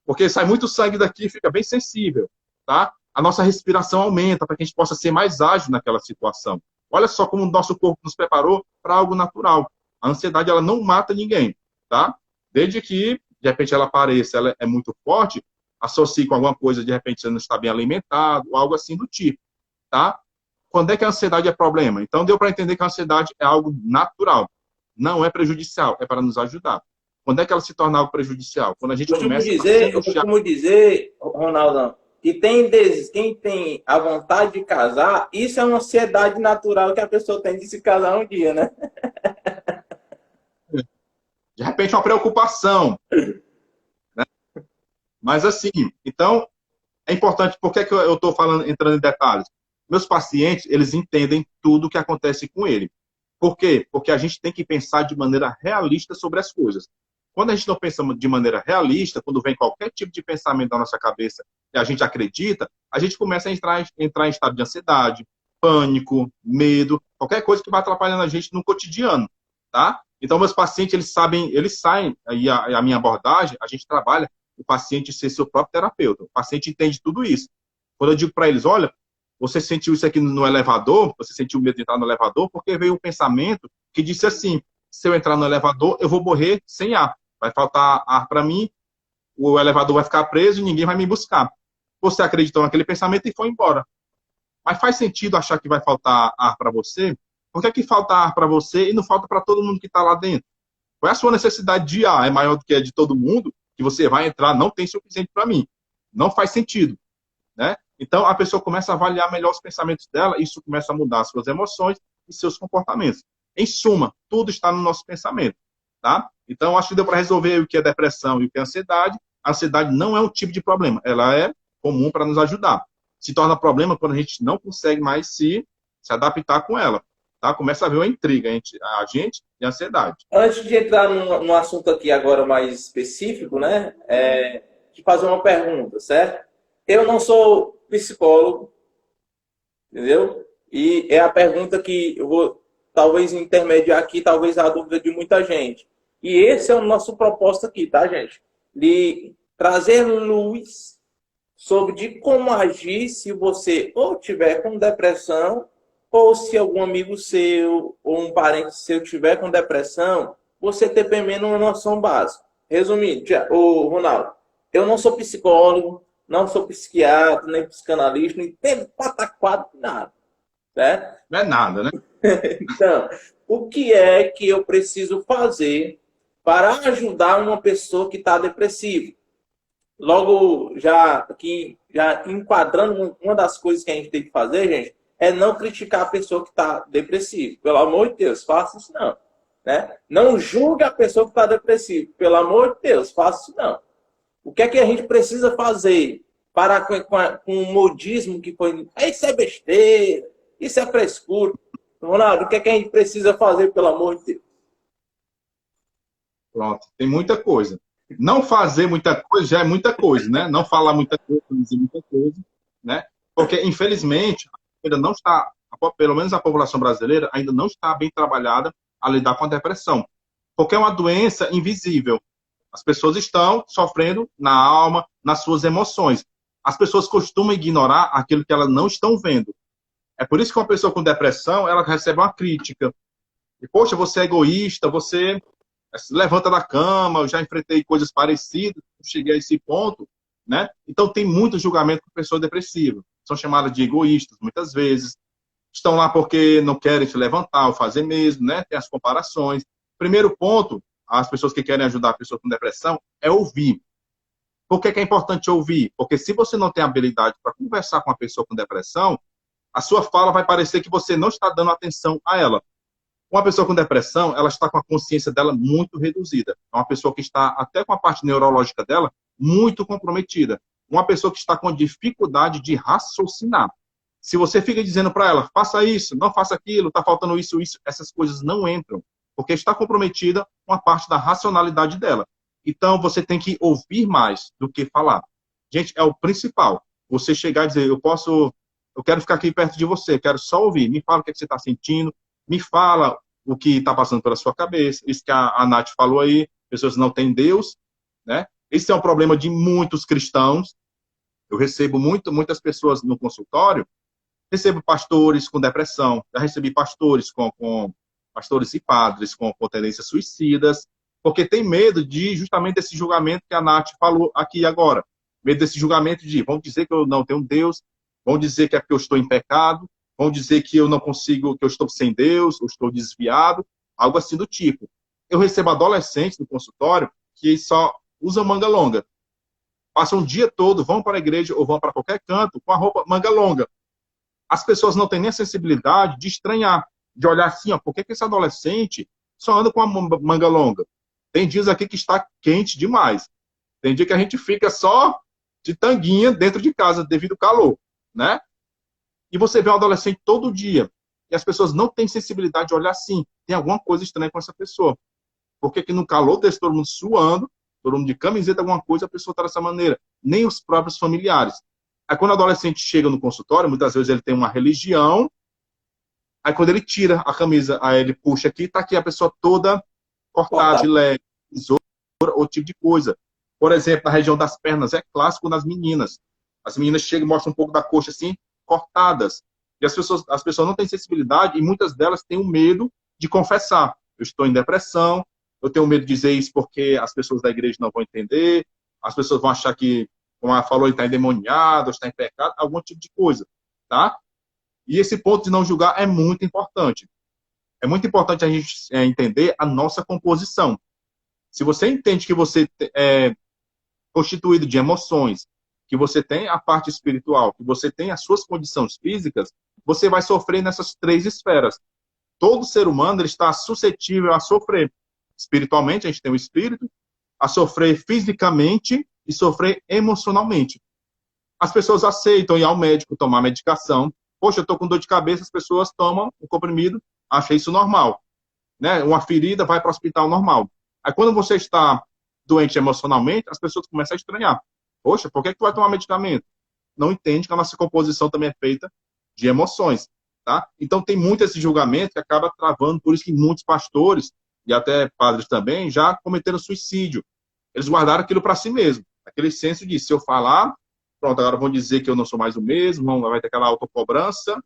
Porque sai muito sangue daqui e fica bem sensível, tá? A nossa respiração aumenta para que a gente possa ser mais ágil naquela situação. Olha só como o nosso corpo nos preparou para algo natural. A ansiedade, ela não mata ninguém, tá? Desde que, de repente, ela apareça, ela é muito forte, associe com alguma coisa, de repente, você não está bem alimentado, ou algo assim do tipo, tá? Quando é que a ansiedade é problema? Então, deu para entender que a ansiedade é algo natural. Não é prejudicial, é para nos ajudar. Quando é que ela se torna algo prejudicial? Quando a gente começa a se Eu angustiar. costumo dizer, Ronaldão, que quem tem a vontade de casar, isso é uma ansiedade natural que a pessoa tem de se casar um dia, né? De repente, uma preocupação. Né? Mas assim, então, é importante, por que eu estou falando, entrando em detalhes? Meus pacientes, eles entendem tudo o que acontece com ele. Por quê? Porque a gente tem que pensar de maneira realista sobre as coisas. Quando a gente não pensa de maneira realista, quando vem qualquer tipo de pensamento na nossa cabeça e a gente acredita, a gente começa a entrar em estado de ansiedade, pânico, medo, qualquer coisa que vai atrapalhando a gente no cotidiano, tá? Então, meus pacientes, eles sabem, eles saem, e a minha abordagem, a gente trabalha o paciente ser seu próprio terapeuta. O paciente entende tudo isso. Quando eu digo para eles, olha, você sentiu isso aqui no elevador, você sentiu medo de entrar no elevador, porque veio um pensamento que disse assim, se eu entrar no elevador, eu vou morrer sem ar. Vai faltar ar para mim, o elevador vai ficar preso e ninguém vai me buscar. Você acreditou naquele pensamento e foi embora. Mas faz sentido achar que vai faltar ar para você? Por que é que falta ar para você e não falta para todo mundo que está lá dentro? Qual é a sua necessidade de ar? É maior do que a de todo mundo? Que você vai entrar, não tem suficiente para mim. Não faz sentido, né? Então, a pessoa começa a avaliar melhor os pensamentos dela, e isso começa a mudar suas emoções e seus comportamentos. Em suma, tudo está no nosso pensamento, tá? Então, acho que deu para resolver o que é depressão e o que é ansiedade. A ansiedade não é um tipo de problema, ela é comum para nos ajudar. Se torna problema quando a gente não consegue mais se adaptar com ela, tá? Começa a haver uma intriga entre a gente e a ansiedade. Antes de entrar num assunto aqui agora mais específico, né? De fazer uma pergunta, certo? Eu não sou psicólogo, entendeu? E é a pergunta que eu vou talvez intermediar aqui, talvez a dúvida de muita gente. E esse é o nosso propósito aqui, tá, gente? De trazer luz sobre de como agir se você ou tiver com depressão, ou se algum amigo seu ou um parente seu tiver com depressão, você ter pelo menos uma noção básica. Resumindo, o Ronaldo, eu não sou psicólogo, não sou psiquiatra, nem psicanalista, nem tem pataquado, nada. Certo? Não é nada, né? Então, o que é que eu preciso fazer para ajudar uma pessoa que está depressiva? Logo, já aqui, já enquadrando uma das coisas que a gente tem que fazer, gente, é não criticar a pessoa que está depressiva. Pelo amor de Deus, faça isso não. Né? Não julgue a pessoa que está depressiva. Pelo amor de Deus, faça isso não. O que é que a gente precisa fazer para com o modismo que foi... Isso é besteira, isso é frescura. Ronaldo, o que é que a gente precisa fazer, pelo amor de Deus? Pronto, tem muita coisa. Não fazer muita coisa já é muita coisa, né? Não falar muita coisa, não dizer muita coisa, né? Porque, infelizmente, ainda não está, pelo menos a população brasileira, ainda não está bem trabalhada a lidar com a depressão. Porque é uma doença invisível. As pessoas estão sofrendo na alma, nas suas emoções. As pessoas costumam ignorar aquilo que elas não estão vendo. É por isso que uma pessoa com depressão, ela recebe uma crítica. E, poxa, você é egoísta, você se levanta da cama, eu já enfrentei coisas parecidas, cheguei a esse ponto, né? Então tem muito julgamento com pessoa depressiva. São chamadas de egoístas, muitas vezes. Estão lá porque não querem se levantar ou fazer mesmo, né? Tem as comparações. Primeiro ponto, as pessoas que querem ajudar a pessoa com depressão, é ouvir. Por que é importante ouvir? Porque se você não tem habilidade para conversar com uma pessoa com depressão, a sua fala vai parecer que você não está dando atenção a ela. Uma pessoa com depressão, ela está com a consciência dela muito reduzida. É uma pessoa que está até com a parte neurológica dela muito comprometida. Uma pessoa que está com dificuldade de raciocinar. Se você fica dizendo para ela, faça isso, não faça aquilo, está faltando isso, essas coisas não entram, porque está comprometida com a parte da racionalidade dela. Então, você tem que ouvir mais do que falar. Gente, é o principal. Você chegar e dizer, eu quero ficar aqui perto de você, quero só ouvir. Me fala o que, é que você está sentindo, me fala o que está passando pela sua cabeça. Isso que a Nath falou aí, pessoas não têm Deus, né? Esse é um problema de muitos cristãos. Eu recebo muitas pessoas no consultório, recebo pastores com depressão, já recebi pastores pastores e padres com tendências suicidas, porque tem medo de justamente desse julgamento que a Nath falou aqui agora. Medo desse julgamento de, vão dizer que eu não tenho Deus, vão dizer que é porque eu estou em pecado, vão dizer que eu não consigo, que eu estou sem Deus, eu estou desviado, algo assim do tipo. Eu recebo adolescentes no consultório que só usam manga longa. Passam o dia todo, vão para a igreja ou vão para qualquer canto com a roupa manga longa. As pessoas não têm nem a sensibilidade de estranhar, de olhar assim, ó, por que esse adolescente só anda com a manga longa? Tem dias aqui que está quente demais. Tem dia que a gente fica só de tanguinha dentro de casa devido ao calor, né? E você vê um adolescente todo dia e as pessoas não têm sensibilidade de olhar assim. Tem alguma coisa estranha com essa pessoa. Porque que no calor desse, todo mundo suando, todo mundo de camiseta, alguma coisa, a pessoa está dessa maneira. Nem os próprios familiares. Aí quando o adolescente chega no consultório, muitas vezes ele tem uma religião, aí quando ele tira a camisa, aí ele puxa aqui, tá aqui a pessoa toda cortada de leve, tesoura, outro tipo de coisa. Por exemplo, na região das pernas, é clássico nas meninas. As meninas chegam e mostram um pouco da coxa assim, cortadas. E as pessoas não têm sensibilidade e muitas delas têm o medo de confessar. Eu estou em depressão, eu tenho medo de dizer isso porque as pessoas da igreja não vão entender, as pessoas vão achar que, como ela falou, ele está endemoniado, está em pecado, algum tipo de coisa, tá? E esse ponto de não julgar é muito importante. É muito importante a gente entender a nossa composição. Se você entende que você é constituído de emoções, que você tem a parte espiritual, que você tem as suas condições físicas, você vai sofrer nessas três esferas. Todo ser humano ele está suscetível a sofrer. Espiritualmente, a gente tem o espírito, a sofrer fisicamente e sofrer emocionalmente. As pessoas aceitam ir ao médico tomar medicação. Poxa, eu estou com dor de cabeça, as pessoas tomam o comprimido, acham isso normal. Né? Uma ferida vai para o hospital normal. Aí quando você está doente emocionalmente, as pessoas começam a estranhar. Poxa, por que tu vai tomar medicamento? Não entende que a nossa composição também é feita de emoções. Tá? Então tem muito esse julgamento que acaba travando, por isso que muitos pastores, e até padres também, já cometeram suicídio. Eles guardaram aquilo para si mesmo. Aquele senso de, se eu falar, pronto, agora vão dizer que eu não sou mais o mesmo, vai ter aquela autocobrança,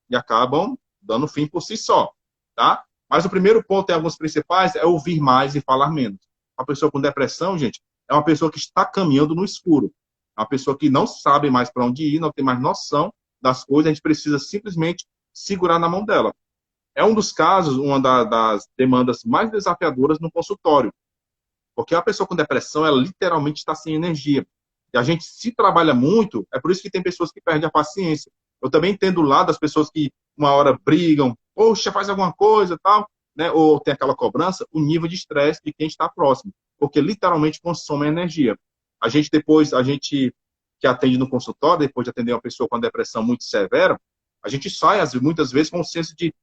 e acabam dando fim por si só. Tá? Mas o primeiro ponto, tem alguns principais, é ouvir mais e falar menos. Uma pessoa com depressão, gente, é uma pessoa que está caminhando no escuro. É uma pessoa que não sabe mais para onde ir, não tem mais noção das coisas, a gente precisa simplesmente segurar na mão dela. É um dos casos, uma das demandas mais desafiadoras no consultório. Porque a pessoa com depressão, ela literalmente está sem energia. E a gente se trabalha muito, é por isso que tem pessoas que perdem a paciência. Eu também entendo o lado das pessoas que uma hora brigam, poxa, faz alguma coisa, tal, né? Ou tem aquela cobrança, o nível de estresse de quem está próximo. Porque literalmente consome energia. A gente que atende no consultório, depois de atender uma pessoa com depressão muito severa, a gente sai, muitas vezes, com um senso de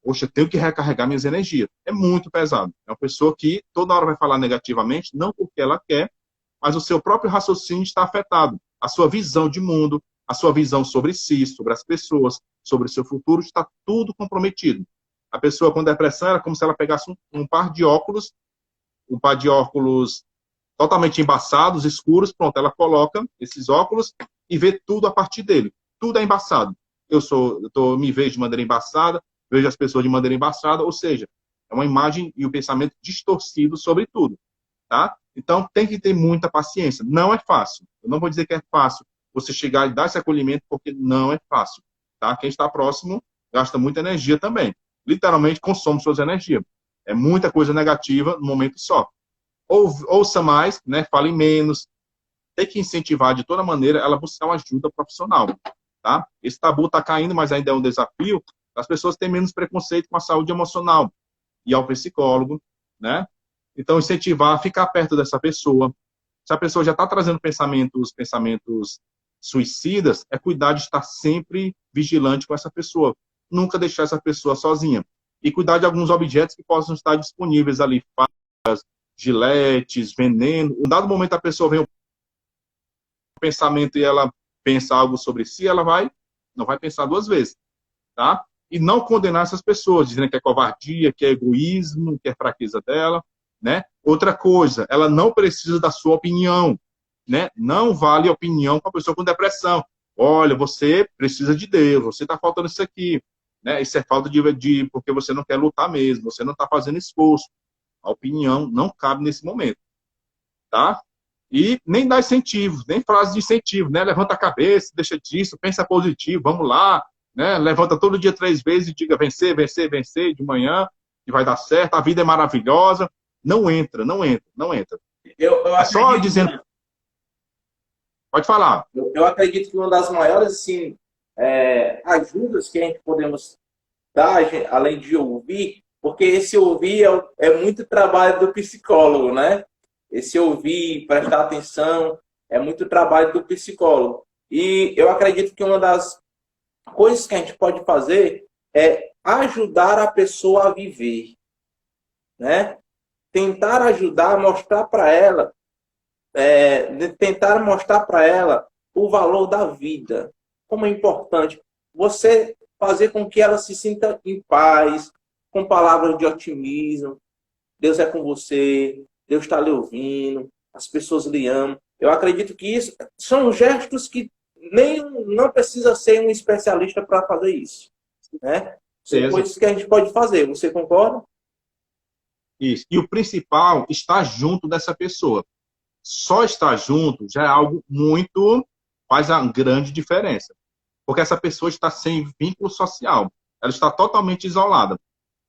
Poxa, eu tenho que recarregar minhas energias. É muito pesado. É uma pessoa que toda hora vai falar negativamente, não porque ela quer, mas o seu próprio raciocínio está afetado. A sua visão de mundo, a sua visão sobre si, sobre as pessoas, sobre o seu futuro, está tudo comprometido. A pessoa com depressão era como se ela pegasse um par de óculos totalmente embaçados, escuros, pronto, ela coloca esses óculos e vê tudo a partir dele. Tudo é embaçado. Me vejo de maneira embaçada, vejo as pessoas de maneira embaçada, ou seja, é uma imagem e um pensamento distorcido sobre tudo, tá? Então, tem que ter muita paciência. Não é fácil. Eu não vou dizer que é fácil você chegar e dar esse acolhimento, porque não é fácil, tá? Quem está próximo gasta muita energia também. Literalmente, consome suas energias. É muita coisa negativa no momento só. Ouça mais, né? Fale menos. Tem que incentivar de toda maneira ela buscar uma ajuda profissional, tá? Esse tabu está caindo, mas ainda é um desafio. As pessoas têm menos preconceito com a saúde emocional. Ir ao psicólogo, né? Então, incentivar a ficar perto dessa pessoa. Se a pessoa já está trazendo pensamentos suicidas, é cuidar de estar sempre vigilante com essa pessoa. Nunca deixar essa pessoa sozinha. E cuidar de alguns objetos que possam estar disponíveis ali. Facas, giletes, veneno. Em dado momento a pessoa vem o pensamento e ela pensa algo sobre si, ela não vai pensar duas vezes, tá? E não condenar essas pessoas, dizendo que é covardia, que é egoísmo, que é fraqueza dela, né? Outra coisa, ela não precisa da sua opinião, né? Não vale a opinião com a pessoa com depressão. Olha, você precisa de Deus, você está faltando isso aqui, né? Isso é falta de porque você não quer lutar mesmo, você não está fazendo esforço. A opinião não cabe nesse momento, tá? E nem dá incentivo, nem frase de incentivo, né? Levanta a cabeça, deixa disso, pensa positivo, vamos lá, né? Levanta todo dia 3 vezes e diga vencer, vencer, vencer de manhã, que vai dar certo, a vida é maravilhosa. Não entra, não entra, não entra. Eu É só acredito, dizendo. Pode falar. eu acredito que uma das maiores assim, ajudas que a gente podemos dar, além de ouvir, porque esse ouvir é muito trabalho do psicólogo, né? Esse ouvir, prestar atenção, é muito trabalho do psicólogo. E eu acredito que uma das coisas que a gente pode fazer é ajudar a pessoa a viver, né? Tentar ajudar, mostrar para ela, tentar mostrar para ela o valor da vida, como é importante você fazer com que ela se sinta em paz, com palavras de otimismo. Deus é com você, Deus está lhe ouvindo, as pessoas lhe amam. Eu acredito que isso são gestos que não precisa ser um especialista para fazer isso, né? São coisas que a gente pode fazer. Você concorda? Isso. E o principal, estar junto dessa pessoa. Só estar junto já é algo faz uma grande diferença. Porque essa pessoa está sem vínculo social. Ela está totalmente isolada.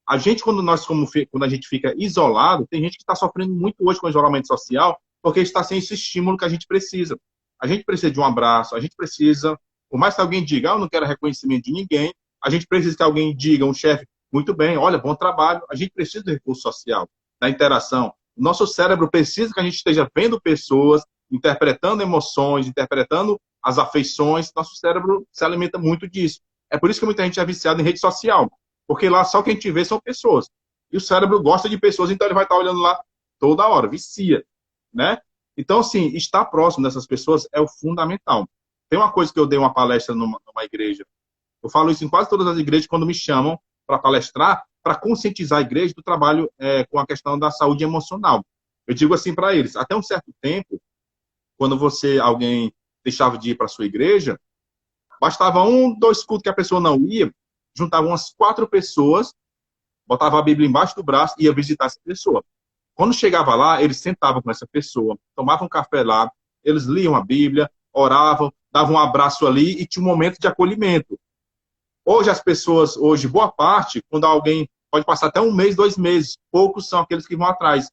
A gente, quando a gente fica isolado, tem gente que está sofrendo muito hoje com o isolamento social, porque está sem esse estímulo que a gente precisa. A gente precisa de um abraço, a gente precisa, por mais que alguém diga, eu não quero reconhecimento de ninguém, a gente precisa que alguém diga, um chefe, muito bem, olha, bom trabalho. A gente precisa do recurso social, da interação. O nosso cérebro precisa que a gente esteja vendo pessoas, interpretando emoções, interpretando as afeições. Nosso cérebro se alimenta muito disso. É por isso que muita gente é viciada em rede social. Porque lá só quem te vê são pessoas. E o cérebro gosta de pessoas, então ele vai estar olhando lá toda hora, vicia, né? Então, assim, estar próximo dessas pessoas é o fundamental. Tem uma coisa que eu dei uma palestra numa igreja. Eu falo isso em quase todas as igrejas quando me chamam para palestrar, para conscientizar a igreja do trabalho com a questão da saúde emocional. Eu digo assim para eles, até um certo tempo, quando alguém deixava de ir para a sua igreja, bastava 1, 2 cultos que a pessoa não ia, juntava umas 4 pessoas, botava a Bíblia embaixo do braço e ia visitar essa pessoa. Quando chegava lá, eles sentavam com essa pessoa, tomavam um café lá, eles liam a Bíblia, oravam, davam um abraço ali e tinha um momento de acolhimento. Hoje as pessoas, boa parte, quando alguém pode passar até 1 mês, 2 meses, poucos são aqueles que vão atrás.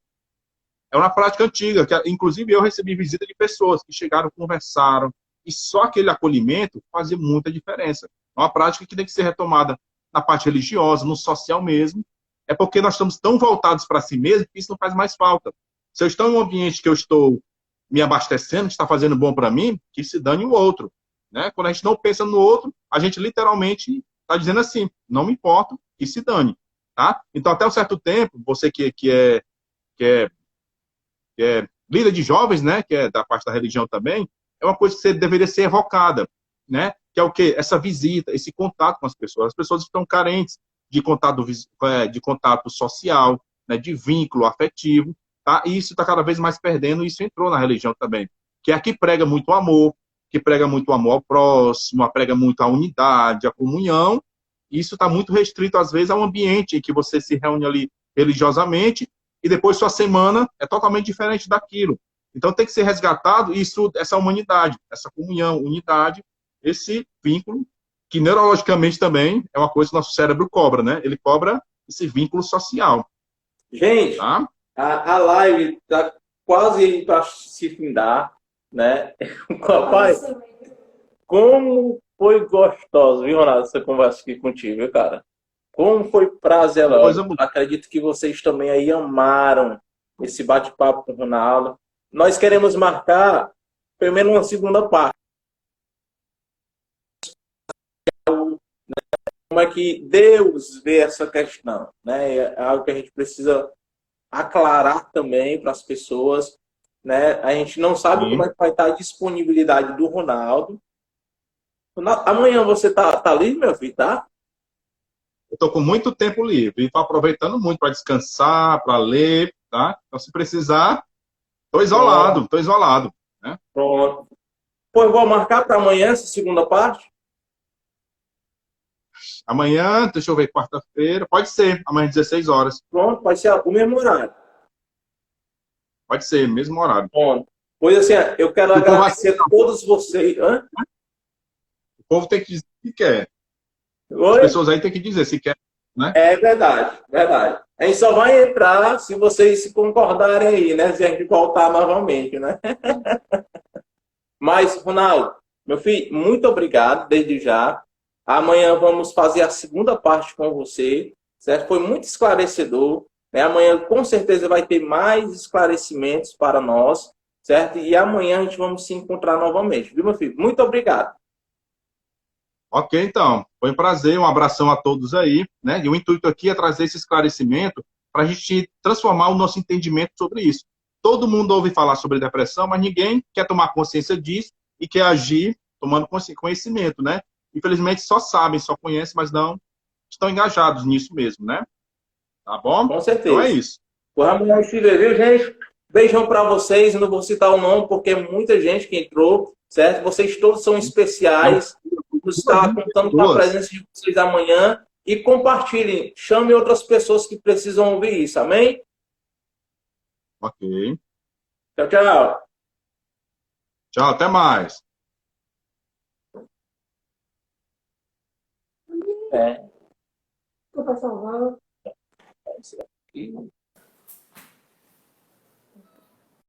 É uma prática antiga, que inclusive eu recebi visita de pessoas que chegaram, conversaram, e só aquele acolhimento fazia muita diferença. É uma prática que tem que ser retomada na parte religiosa, no social mesmo. É porque nós estamos tão voltados para si mesmo que isso não faz mais falta. Se eu estou em um ambiente que eu estou me abastecendo, que está fazendo bom para mim, que se dane o outro, né? Quando a gente não pensa no outro, a gente literalmente está dizendo assim, não me importo que se dane, tá? Então, até um certo tempo, você que é líder de jovens, né, que é da parte da religião também, é uma coisa que você deveria ser evocada, né? Que é o quê? Essa visita, esse contato com as pessoas. As pessoas estão carentes de contato social, né, de vínculo afetivo, tá? E isso está cada vez mais perdendo, e isso entrou na religião também. Que é a que prega muito o amor, que prega muito o amor ao próximo, prega muito a unidade, a comunhão. Isso está muito restrito, às vezes, ao ambiente em que você se reúne ali religiosamente, e depois sua semana é totalmente diferente daquilo. Então tem que ser resgatado isso, essa humanidade, essa comunhão, unidade, esse vínculo, que neurologicamente também é uma coisa que o nosso cérebro cobra, né? Ele cobra esse vínculo social, Gente, tá? a live está quase para se findar, né? Papai, Nossa, como foi gostoso, viu, Ronaldo, essa conversa aqui contigo, viu, cara? Como foi prazeroso. Coisa muito. Acredito que vocês também aí amaram esse bate-papo com o Ronaldo. Nós queremos marcar pelo menos uma segunda parte. Como é que Deus vê essa questão, né? É algo que a gente precisa aclarar também para as pessoas, né? A gente não sabe como Sim. é que vai estar a disponibilidade do Ronaldo. Amanhã você tá livre, meu filho, tá? Eu estou com muito tempo livre e estou aproveitando muito para descansar, para ler, tá? Então, se precisar, estou isolado, Pronto, estou isolado, né? pronto. Pô, eu vou marcar para amanhã essa segunda parte. Amanhã, deixa eu ver, quarta-feira, pode ser, amanhã às 16 horas. Pronto, vai ser o mesmo horário. Pode ser, mesmo horário. Pronto. Pois assim, eu quero O povo, agradecer a todos vocês. Hã? o povo tem que dizer se quer. As Oi? pessoas aí têm que dizer se quer, né? É verdade, verdade. A gente só vai entrar se vocês se concordarem aí, né? Se a gente voltar novamente, né? Mas, Ronaldo, meu filho, muito obrigado desde já. Amanhã vamos fazer a segunda parte com você, certo? Foi muito esclarecedor, né? Amanhã com certeza vai ter mais esclarecimentos para nós, certo? E amanhã a gente vamos se encontrar novamente, viu, meu filho? Muito obrigado. Ok, então. Foi um prazer, um abração a todos aí, né? E o intuito aqui é trazer esse esclarecimento para a gente transformar o nosso entendimento sobre isso. Todo mundo ouve falar sobre depressão, mas ninguém quer tomar consciência disso e quer agir tomando conhecimento, né? Infelizmente só sabem, só conhecem, mas não estão engajados nisso mesmo, né? Tá bom? Com Então é certeza. isso. O Ramon Chile, viu, gente? Beijão para vocês. Eu não vou citar o nome porque é muita gente que entrou, certo? Vocês todos são Não, especiais. Nos duas, está contando com a duas. presença de vocês amanhã. E compartilhem. Chame outras pessoas que precisam ouvir isso. Amém? Ok. Tchau, tchau. Tchau, até mais. É. tô pra salvar. Isso aqui.